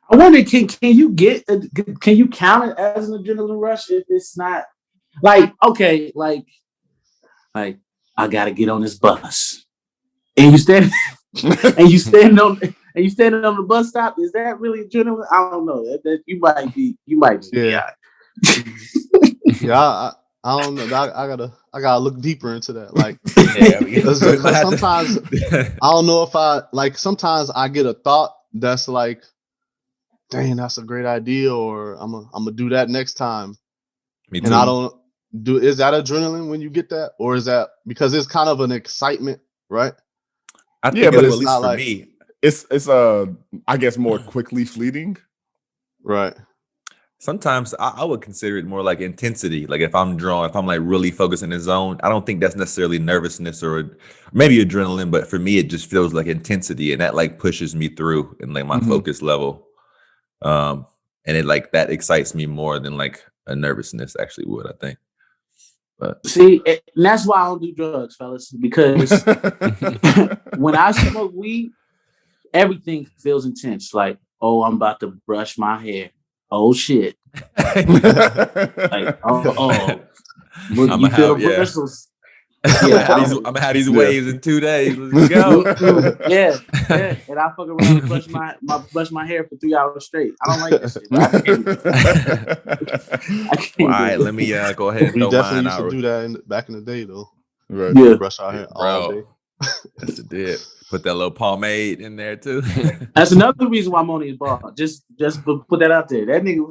I wonder, can you count it as an adrenaline rush if it's not like, okay, like I gotta get on this bus, and you stand and you standing on the bus stop? Is that really adrenaline? I don't know. That you might be. Yeah. Yeah, I don't know. I gotta look deeper into that. Like, sometimes I don't know if sometimes I get a thought that's like, dang, that's a great idea, or I'm gonna do that next time. Me too. And I don't do. Is that adrenaline when you get that, or is that because it's kind of an excitement, right? I think, but at least for like, me, it's I guess more quickly fleeting, right? Sometimes I would consider it more like intensity. Like if I'm like really focused in the zone, I don't think that's necessarily nervousness or maybe adrenaline, but for me, it just feels like intensity, and that like pushes me through in like my focus level. And it like that excites me more than like a nervousness actually would, I think. But see, and that's why I don't do drugs, fellas, because when I smoke weed, everything feels intense. Like, oh, I'm about to brush my hair. Oh shit! Like, you feel the bristles. I'm gonna have these waves in 2 days. Let's go. yeah. And I fuck around and brush my hair for 3 hours straight. I don't like that shit. I can't Well, all right, let me go ahead and We throw definitely mine used out. to do that back in the day, though. Right. Yeah. Brush our hair all day. Yes, it did. Put that little pomade in there too. That's another reason why Moni is bald. Just put that out there. That nigga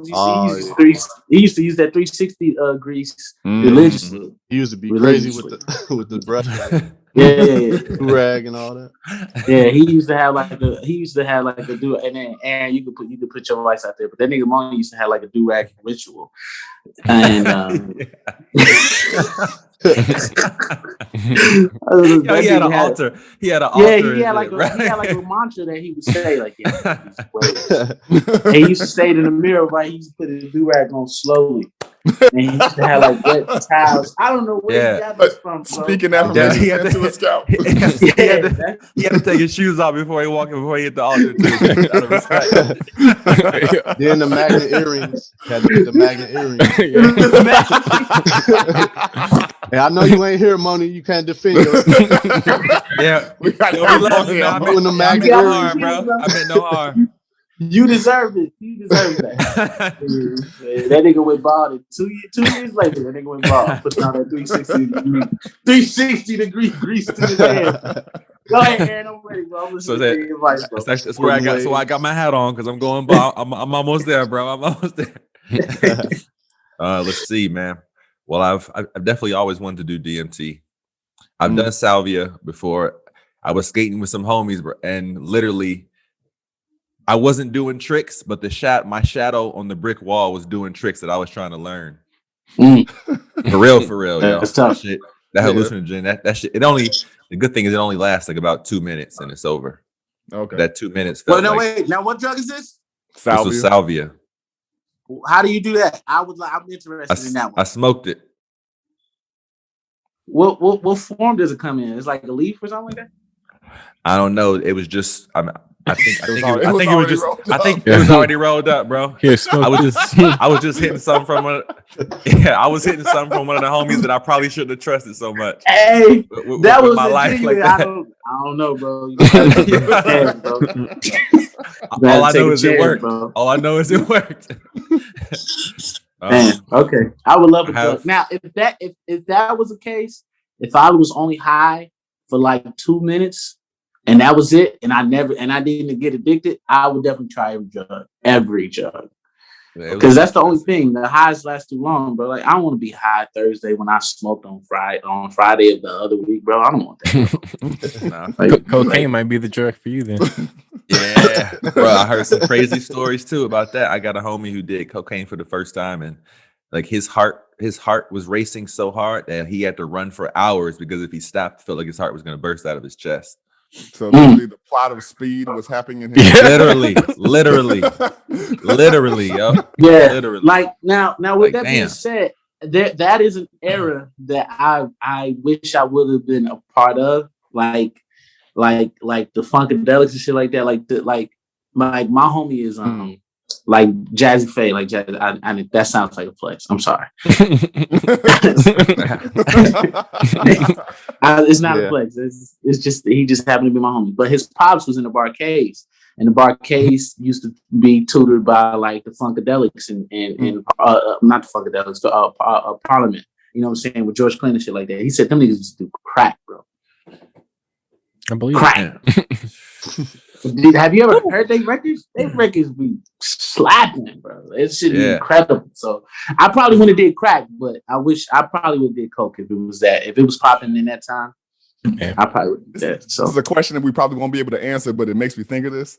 he used to use that 360 grease religiously. He used to be crazy with the brush, yeah. rag and all that. Yeah, he used to have like a do, and then Aaron, you could put your voice out there, but that nigga Moni used to have like a do rag ritual, and Yo, he had an altar. He had an altar. Yeah, he had like a mantra that he would say, like, he used to say it in the mirror, right? He used to put his do rag on slowly. And he used to have like wet towels. I don't know where he got this from. Bro. Speaking affirmations into his scalp. He had to take his shoes off before he hit the altar too. Out of respect. Then the magnet earrings. Had to get the magnet earrings. Hey, I know you ain't here, Moni. You can't defend yourself. Yeah, We got I meant no harm, bro. I meant no harm. You deserve it. You deserve that. That nigga went bald. 2 years later, that nigga went bald. Put on that 360 degree grease to his head. Go ahead, Aaron. I'm ready, bro. I'm listening to your advice, bro. That's where I got. So I got my hat on because I'm going bald. I'm almost there, bro. I'm almost there. Let's see, man. Well, I've definitely always wanted to do DMT. I've done salvia before. I was skating with some homies, bro, and literally, I wasn't doing tricks, but my shadow on the brick wall was doing tricks that I was trying to learn. For real, yo. That's tough. That hallucinogen, that shit. The good thing is it only lasts like about 2 minutes and it's over. Okay. That 2 minutes felt Wait. Now, what drug is this? Salvia. This was salvia. How do you do that? I'm interested in that one. I smoked it. What form does it come in? It's like a leaf or something like that? I don't know. It was just. I think it It was already rolled up, bro. I was just hitting something from one. I was hitting something from one of the homies that I probably shouldn't have trusted so much. Hey, that was my life like that. I don't know, bro. All I know is it worked. All I know is it worked. Man, okay. I would love a drug. Now, if that was the case, if I was only high for like 2 minutes and that was it, and I didn't get addicted, I would definitely try every drug. Because that's the only thing. The highs last too long, bro. Like, I don't want to be high Thursday when I smoked on Friday of the other week, bro. I don't want that. Cocaine might be the drug for you then. Yeah, bro. I heard some crazy stories too about that. I got a homie who did cocaine for the first time, and like his heart was racing so hard that he had to run for hours because if he stopped, it felt like his heart was going to burst out of his chest. So literally the plot of Speed was happening in his literally, yo. Yeah, literally. Like now with that being said, that is an era that I wish I would have been a part of, like the Funkadelics and shit like that. Like my homie is like Jazzy Faye, like Jazzy. I that sounds like a flex. I'm sorry. It's not a flex. It's just he just happened to be my homie. But his pops was in the Barcades, and the Barcades used to be tutored by like the Funkadelics and not the Funkadelics, the Parliament. You know what I'm saying, with George Clinton and shit like that. He said them niggas just do crack, bro. I believe crack. Have you ever heard their records? Their records be slapping, bro. It should be incredible. So I probably wouldn't have did crack, but I wish I probably would have did coke if it was popping in that time. Yeah. I probably would have did that. So this is a question that we probably won't be able to answer, but it makes me think of this.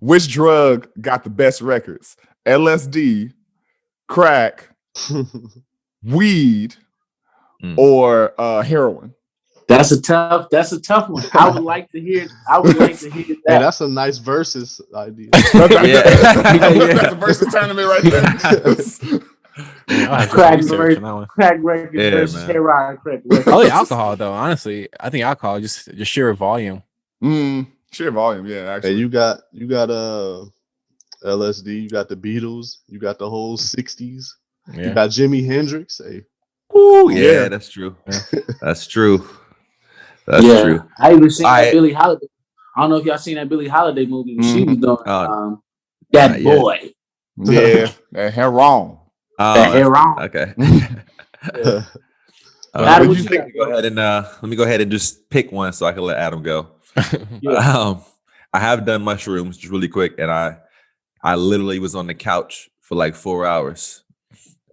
Which drug got the best records? LSD, crack, weed, or heroin? That's a tough one. I would like to hear that. Hey, that's a nice versus idea. That's a versus tournament right there. Crack record versus heroin crack record. Probably alcohol though. Honestly, I think alcohol just sheer volume. Sheer volume, yeah. Actually, hey, you got LSD. You got the Beatles. You got the whole '60s. Yeah. You got Jimi Hendrix. Hey. Ooh, yeah, that's true. That's true. That's true. I even seen that Billie Holiday. I don't know if y'all seen that Billie Holiday movie when she was doing that boy. Yeah, that hair wrong. That hair wrong. Okay. Adam, Let me go ahead and just pick one so I can let Adam go. I have done mushrooms just really quick, and I literally was on the couch for like 4 hours,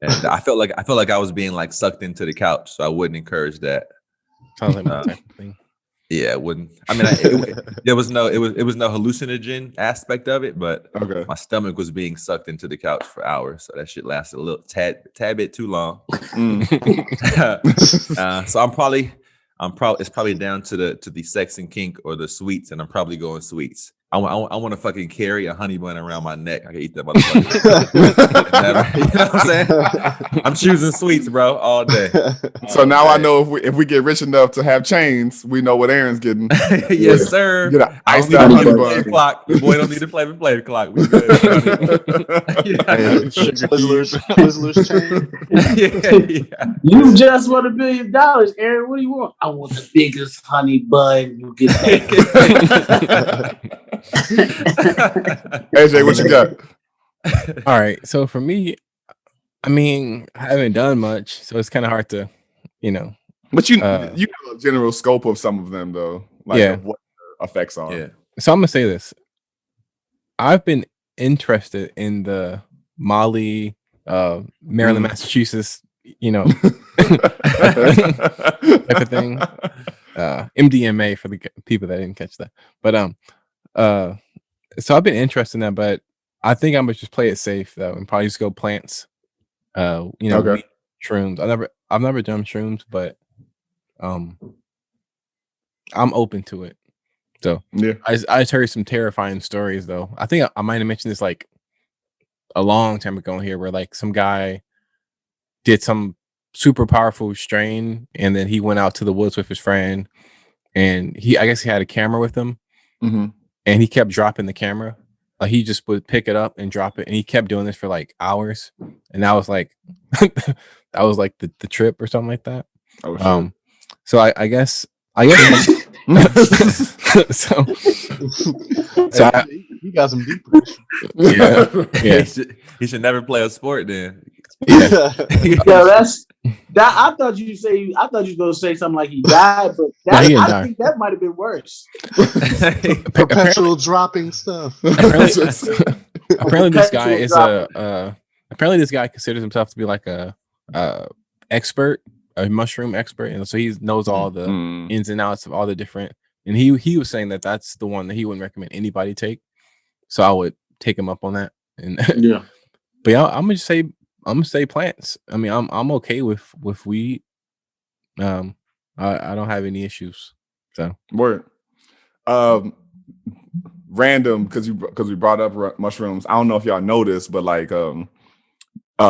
and I felt like I was being like sucked into the couch, so I wouldn't encourage that. Sounds like my type of thing. Yeah, it wouldn't. I mean, it was no hallucinogen aspect of it, but my stomach was being sucked into the couch for hours, so that shit lasted a little tad bit too long. So it's probably down to the sex and kink or the sweets, and I'm probably going sweets. I want to fucking carry a honey bun around my neck. I can eat that motherfucker. You know what I'm saying? I'm choosing sweets, bro, all day. So now I know if we get rich enough to have chains, we know what Aaron's getting. Yes, sir. Get an iced out honey bun clock. Your boy don't need to play clock. We good. Twizzlers chain. Yeah. You just want $1 billion, Aaron. What do you want? I want the biggest honey bun you get. AJ, what you got? All right. So for me, I mean, I haven't done much, so it's kind of hard to, But you have a general scope of some of them, though. Like of what their effects are. Yeah. So I'm gonna say this. I've been interested in the Molly, Maryland, Massachusetts, type of thing. MDMA for the people that didn't catch that. But so I've been interested in that, but I think I'm gonna just play it safe though, and probably just go plants. Shrooms. I've never done shrooms, but I'm open to it. So I just heard some terrifying stories though. I think I might have mentioned this like a long time ago here, where like some guy did some super powerful strain, and then he went out to the woods with his friend, and I guess he had a camera with him, and he kept dropping the camera. He just would pick it up and drop it, and he kept doing this for like hours, and that was like that was like the trip or something like that. Oh, sure. So I guess so you got some deep. Yeah. He should never play a sport then. Yeah. That's that. I thought you were gonna say something like he died, but I think that might have been worse. Perpetual dropping stuff. Apparently this guy is apparently this guy considers himself to be like a mushroom expert, and so he knows all the ins and outs of all the different. And he was saying that that's the one that he wouldn't recommend anybody take. So I would take him up on that. And but yeah, I'm gonna say plants. I mean, I'm okay with weed. I don't have any issues. So word. Random because we brought up mushrooms. I don't know if y'all know this, but like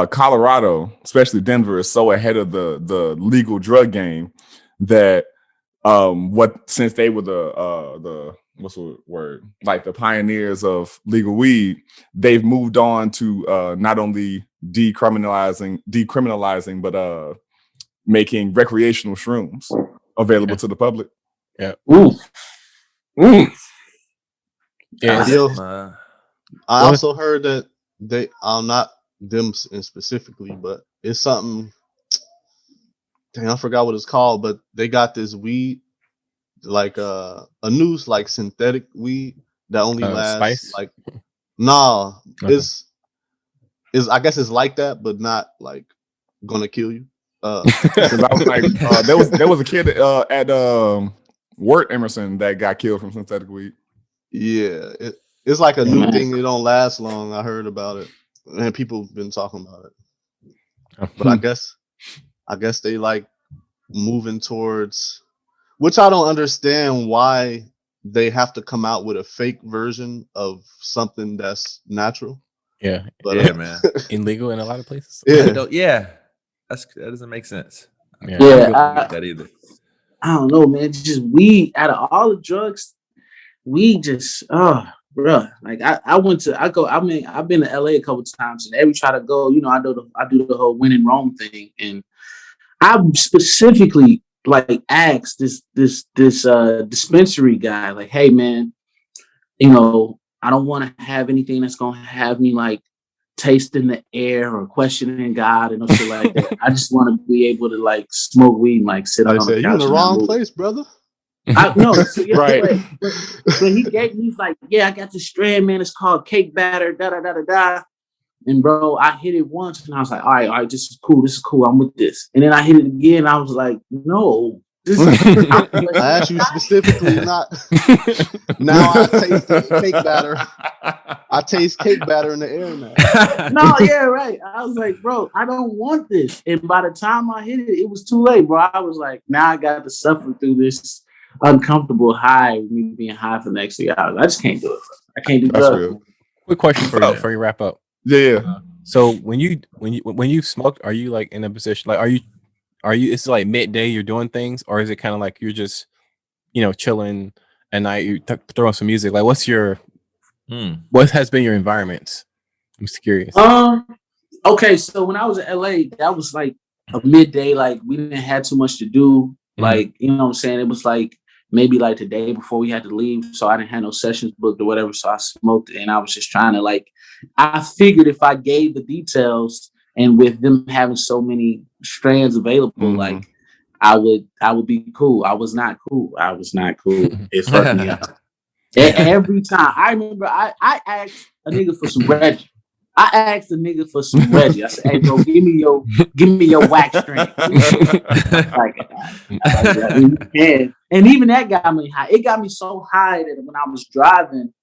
Colorado, especially Denver, is so ahead of the legal drug game that since they were the what's the word, like the pioneers of legal weed, they've moved on to not only decriminalizing but making recreational shrooms available to the public. I also heard that they not them specifically, but it's something. Dang, I forgot what it's called, but they got this weed, like a new like synthetic weed that only lasts spice? like it's I guess it's like that, but not like gonna kill you. Because I was like, there was a kid at Wirt Emerson that got killed from synthetic weed. Yeah, it's like a new thing. It don't last long. I heard about it, and people have been talking about it. But I guess they like moving towards, which I don't understand why they have to come out with a fake version of something that's natural. Yeah, but man, illegal in a lot of places. That doesn't make sense. I don't that either. I don't know, man. Just weed. Out of all the drugs, weed just bro. Like I've been to LA a couple times, and every try to go, I do the whole when in Rome thing, and I specifically like asked this dispensary guy, like, hey man, you know, I don't want to have anything that's gonna have me like tasting the air or questioning God and no shit like that. I just want to be able to like smoke weed and like sit I on the said, you in couch. the wrong place, brother. No, so, yeah, Right. but he's like, yeah, I got this strand, man. It's called cake batter, da da da da da. And bro, I hit it once and I was like, all right, this is cool. I'm with this. And then I hit it again. I was like, no, this is I asked you specifically not. Now I taste the cake batter. I taste cake batter in the air now. No, yeah, right. I was like, bro, I don't want this. And by the time I hit it, it was too late, bro. I was like, now I got to suffer through this uncomfortable high, me being high for the next 3 hours. I just can't do it, bro. I can't do That's drugs. real. Quick question for you before you wrap up. Yeah. So when you smoked, are you like in a position like are you it's like midday you're doing things, or is it kind of like you're just chilling at night, you throw on some music? Like what has been your environments? I'm just curious. Okay, so when I was in LA, that was like a midday, like we didn't have too much to do. Like, you know what I'm saying? It was like maybe like the day before we had to leave. So I didn't have no sessions booked or whatever. So I smoked and I was just trying to like, I figured if I gave the details and with them having so many strands available, like I would be cool. I was not cool. It fucked me up. Every time. I remember I asked a nigga for some Reggie. I said, hey bro, give me your wax strand. And even that got me high. It got me so high that when I was driving,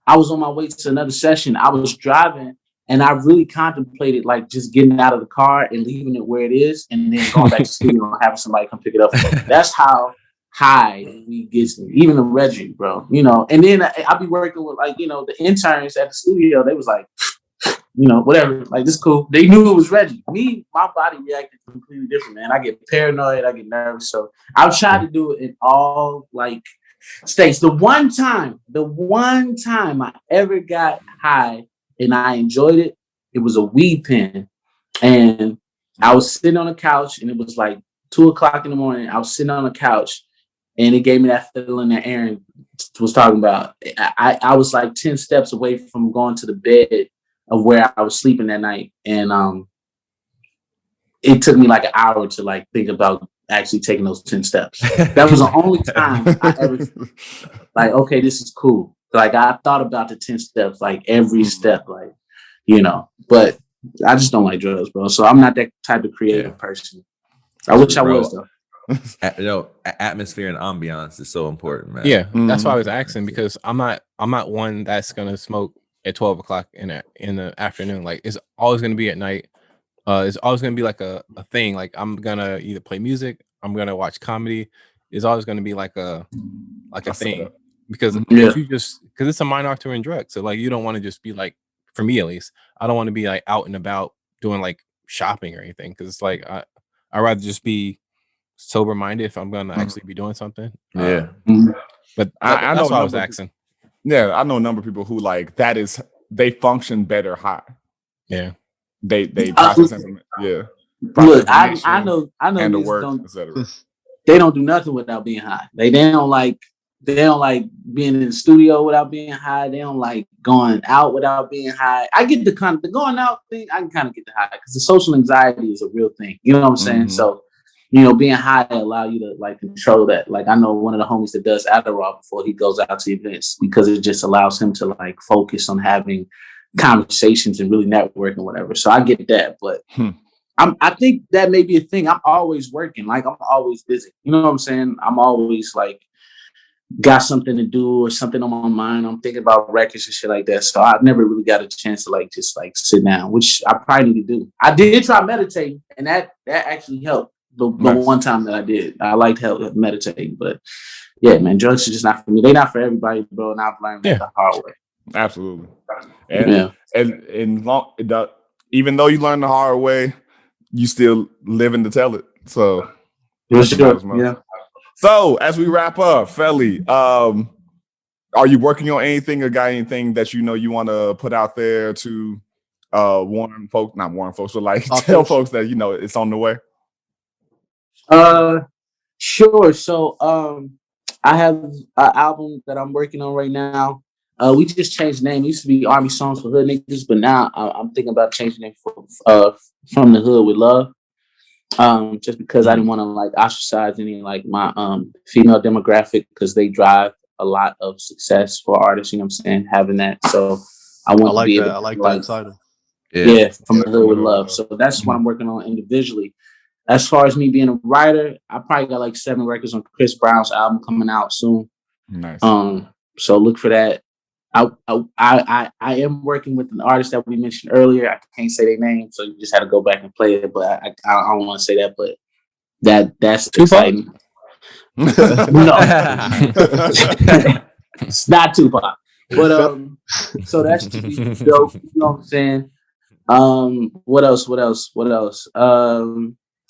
I was on my way to another session. I was driving and I really contemplated like just getting out of the car and leaving it where it is and then going back to the studio and having somebody come pick it up. That's how high weed gets me. Even the Reggie, bro. And then I'll be working with like, the interns at the studio. They was like, whatever, like this cool. They knew it was Reggie. Me, my body reacted completely different, man. I get paranoid, I get nervous. So I've tried to do it in all like states. The one time I ever got high and I enjoyed it, it was a weed pen. And I was sitting on a couch and it was like 2:00 in the morning. I was sitting on a couch and it gave me that feeling that Aaron was talking about. I was like 10 steps away from going to the bed of where I was sleeping that night. And it took me like an hour to like think about actually taking those 10 steps. That was the only time I ever like, okay, this is cool. Like I thought about the 10 steps, like every step, like, but I just don't like drugs, bro. So I'm not that type of creative person. I wish I was though. Atmosphere and ambiance is so important, man. Yeah, that's why I was asking, because I'm not one that's gonna smoke at 12:00 in the afternoon. Like it's always gonna be at night. It's always gonna be like a thing. Like I'm gonna either play music, I'm gonna watch comedy. It's always gonna be like a thing, because because it's a minor altering drug. So like you don't want to just be like, for me at least, I don't want to be like out and about doing like shopping or anything, because it's like I'd rather just be sober minded if I'm gonna actually be doing something. But I that's know why I was asking. Yeah, I know a number of people who like they function better high. Yeah, they process information. Yeah, look, I know and the niggas work, etc. They don't do nothing without being high. They don't like being in the studio without being high. They don't like going out without being high. I get the going out thing. I can kind of get the high because the social anxiety is a real thing. You know what I'm saying? So, being high allow you to like control that. Like I know one of the homies that does Adderall before he goes out to events because it just allows him to like focus on having conversations and really network and whatever. So I get that, but I think that may be a thing. I'm always working. Like I'm always busy. You know what I'm saying? I'm always like got something to do or something on my mind. I'm thinking about records and shit like that. So I've never really got a chance to like just like sit down, which I probably need to do. I did try meditating, and that actually helped. The one time that I did, I liked meditating, but yeah, man, drugs are just not for me. They're not for everybody, bro. And I've learned that the hard way. Absolutely. And even though you learn the hard way, you still living to tell it. So yeah. So as we wrap up, Felly, are you working on anything or got anything that you want to put out there to not warn folks, but like tell folks that it's on the way? Sure. So I have an album that I'm working on right now. We just changed the name. It used to be Army Songs for Hood Niggas, but now I'm thinking about changing it for From the Hood with Love. Just because I didn't want to like ostracize any like my female demographic because they drive a lot of success for artists, you know what I'm saying, having that. So I want to be able to I like like that title. From the Hood with Love. So that's what I'm working on individually. As far as me being a writer, I probably got like 7 records on Chris Brown's album coming out soon. Nice. So look for that. I am working with an artist that we mentioned earlier. I can't say their name, so you just had to go back and play it. But I don't want to say that, but that's exciting. No, it's not Tupac. But so that should be dope. You know what I'm saying? What else?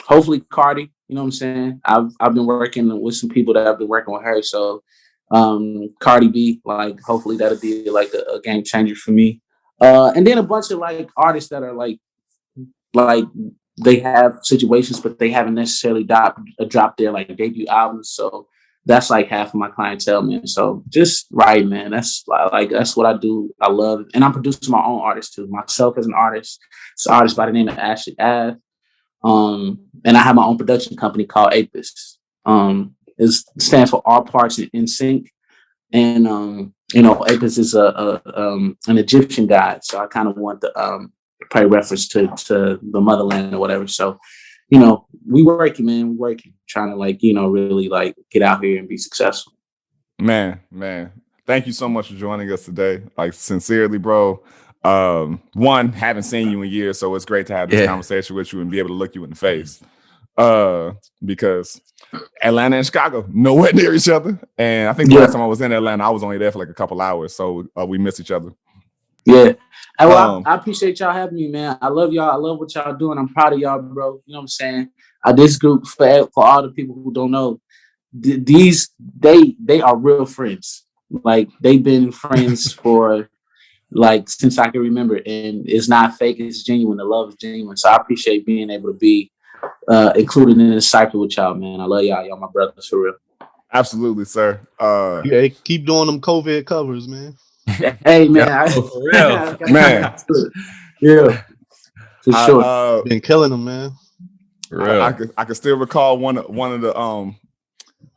Hopefully Cardi, you know what I'm saying? I've been working with some people that have been working with her. So Cardi B, like hopefully that'll be like a game changer for me. And then a bunch of like artists that are like they have situations, but they haven't necessarily dropped their like debut albums. So that's like half of my clientele, man. So just writing, man. That's that's what I do. I love it. And I'm producing my own artists too. Myself as an artist. It's an artist by the name of Ashley Ave. And I have my own production company called Apis. It stands for All Parts in Sync. And Apis is an Egyptian god. So I kind of want the probably reference to the motherland or whatever. So, we working, man. We working, trying to really get out here and be successful. Man. Thank you so much for joining us today. Like sincerely, bro. One, haven't seen you in years, so it's great to have this conversation with you and be able to look you in the face. Because Atlanta and Chicago, nowhere near each other. And I think the last time I was in Atlanta, I was only there for like a couple hours. So we miss each other. Yeah. And I appreciate y'all having me, man. I love y'all. I love what y'all doing. I'm proud of y'all, bro. You know what I'm saying? This group, for all the people who don't know, they are real friends. Like they've been friends for since I can remember, and it's not fake, it's genuine. The love is genuine. So I appreciate being able to be included in this cycle with y'all, man. I love y'all. Y'all my brothers for real. Absolutely, sir. Keep doing them COVID covers, man. Hey, man. For real. Man. Yeah. For sure. Been killing them, man. For real. I can still recall one of the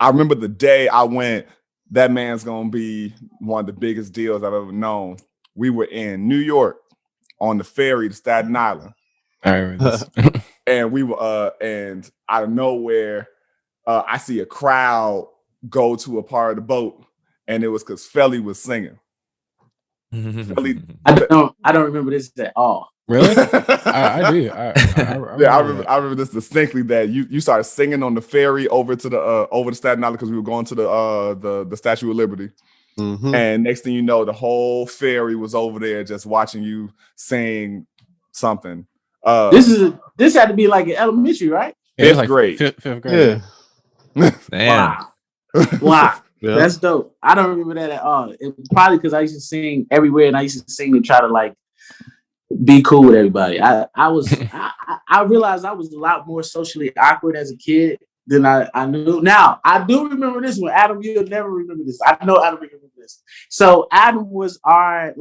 I remember the day I went, that man's gonna be one of the biggest deals I've ever known. We were in New York on the ferry to Staten Island. I remember this. And we were and out of nowhere, I see a crowd go to a part of the boat, and it was because Felly was singing. Felly, I don't remember this at all. Really? I do. I remember this distinctly, that you started singing on the ferry over to Staten Island because we were going to the Statue of Liberty. Mm-hmm. And next thing you know, the whole ferry was over there just watching you sing something. This had to be like an elementary, right? Fifth grade. Fifth grade. Yeah. Damn. Wow. Yeah. That's dope. I don't remember that at all. It probably because I used to sing everywhere, and I used to sing to try to be cool with everybody. I realized I was a lot more socially awkward as a kid than I knew. Now I do remember this one. Adam, you'll never remember this. I know Adam remember this. So Adam was our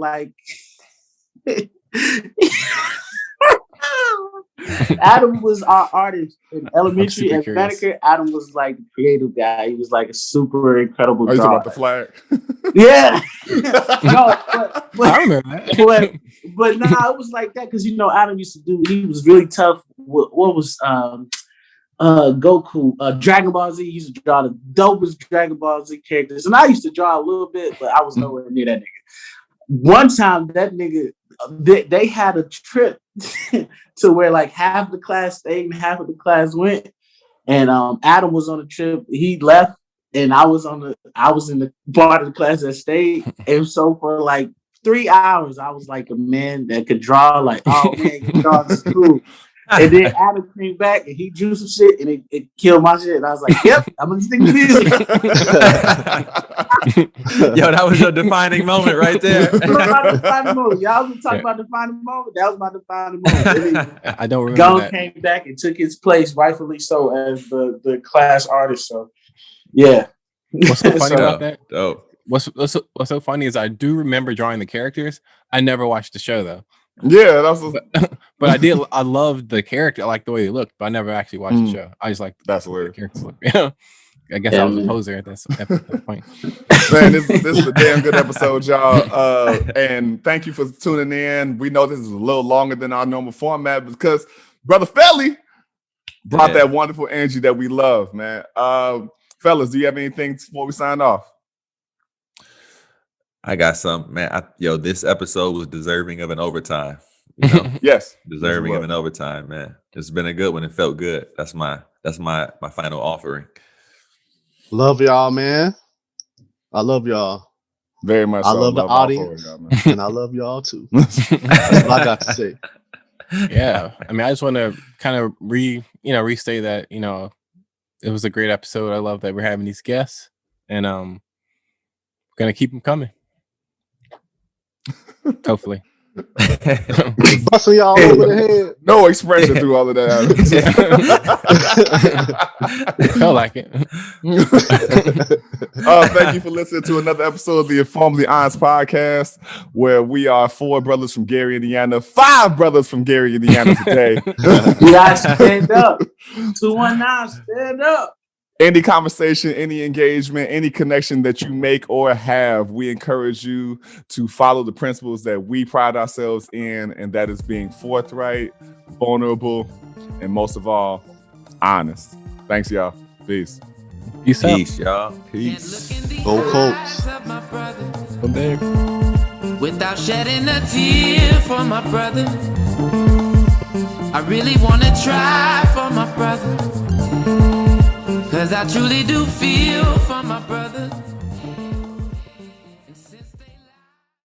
Adam was our artist in elementary and Connecticut. Adam was the creative guy. He was a super incredible drawer. Talking about the flag? Yeah. No, but I remember that. But it was like that because Adam used to do. He was really tough. What was Goku? Dragon Ball Z. He used to draw the dopest Dragon Ball Z characters, and I used to draw a little bit, but I was nowhere near that nigga. One time, that nigga, they had a trip to where half the class stayed and half of the class went, and Adam was on the trip. He left, and I was in the part of the class that stayed, and so for 3 hours, I was the man that could draw. Oh man, you draw this cool. And then Adam came back and he drew some shit and it killed my shit. And I was like, yep, I'm gonna stick to music. Yo, that was your defining moment right there. My defining moment. Y'all was talking about defining moment. That was my defining moment. I don't remember Gunn that. came back and took his place, rightfully so, as the class artist. So, yeah. What's so funny about that? Dope. What's so funny is I do remember drawing the characters. I never watched the show though. Yeah, that's But I did. I loved the character. I liked the way they looked, but I never actually watched the show. I just like that's the way the weird. characters look. Yeah. I guess I was a poser at that point. Man, this is a damn good episode, y'all. And thank you for tuning in. We know this is a little longer than our normal format because Brother Felly brought that wonderful energy that we love, man. Fellas, do you have anything before we sign off? I got some, man. This episode was deserving of an overtime. You know? Yes, deserving of an overtime, man. It's been a good one. It felt good. That's my final offering. Love y'all, man. I love y'all. Very much. I so. love the audience, and I love y'all too. That's what I got to say. Yeah, I mean, I just want to kind of restate that it was a great episode. I love that we're having these guests, and we're gonna keep them coming. Hopefully. Busting y'all over the head. No expression through all of that. It felt like it. Thank you for listening to another episode of the InforMILLy Honest Podcast, where we are 4 brothers from Gary, Indiana, 5 brothers from Gary, Indiana today. You guys stand up. 219, stand up. Any conversation, any engagement, any connection that you make or have, we encourage you to follow the principles that we pride ourselves in, and that is being forthright, vulnerable, and most of all, honest. Thanks, y'all. Peace. Peace, y'all. Peace. Go Colts. Without shedding a tear for my brother, I really want to try for my brother. 'Cause I truly do feel for my brother.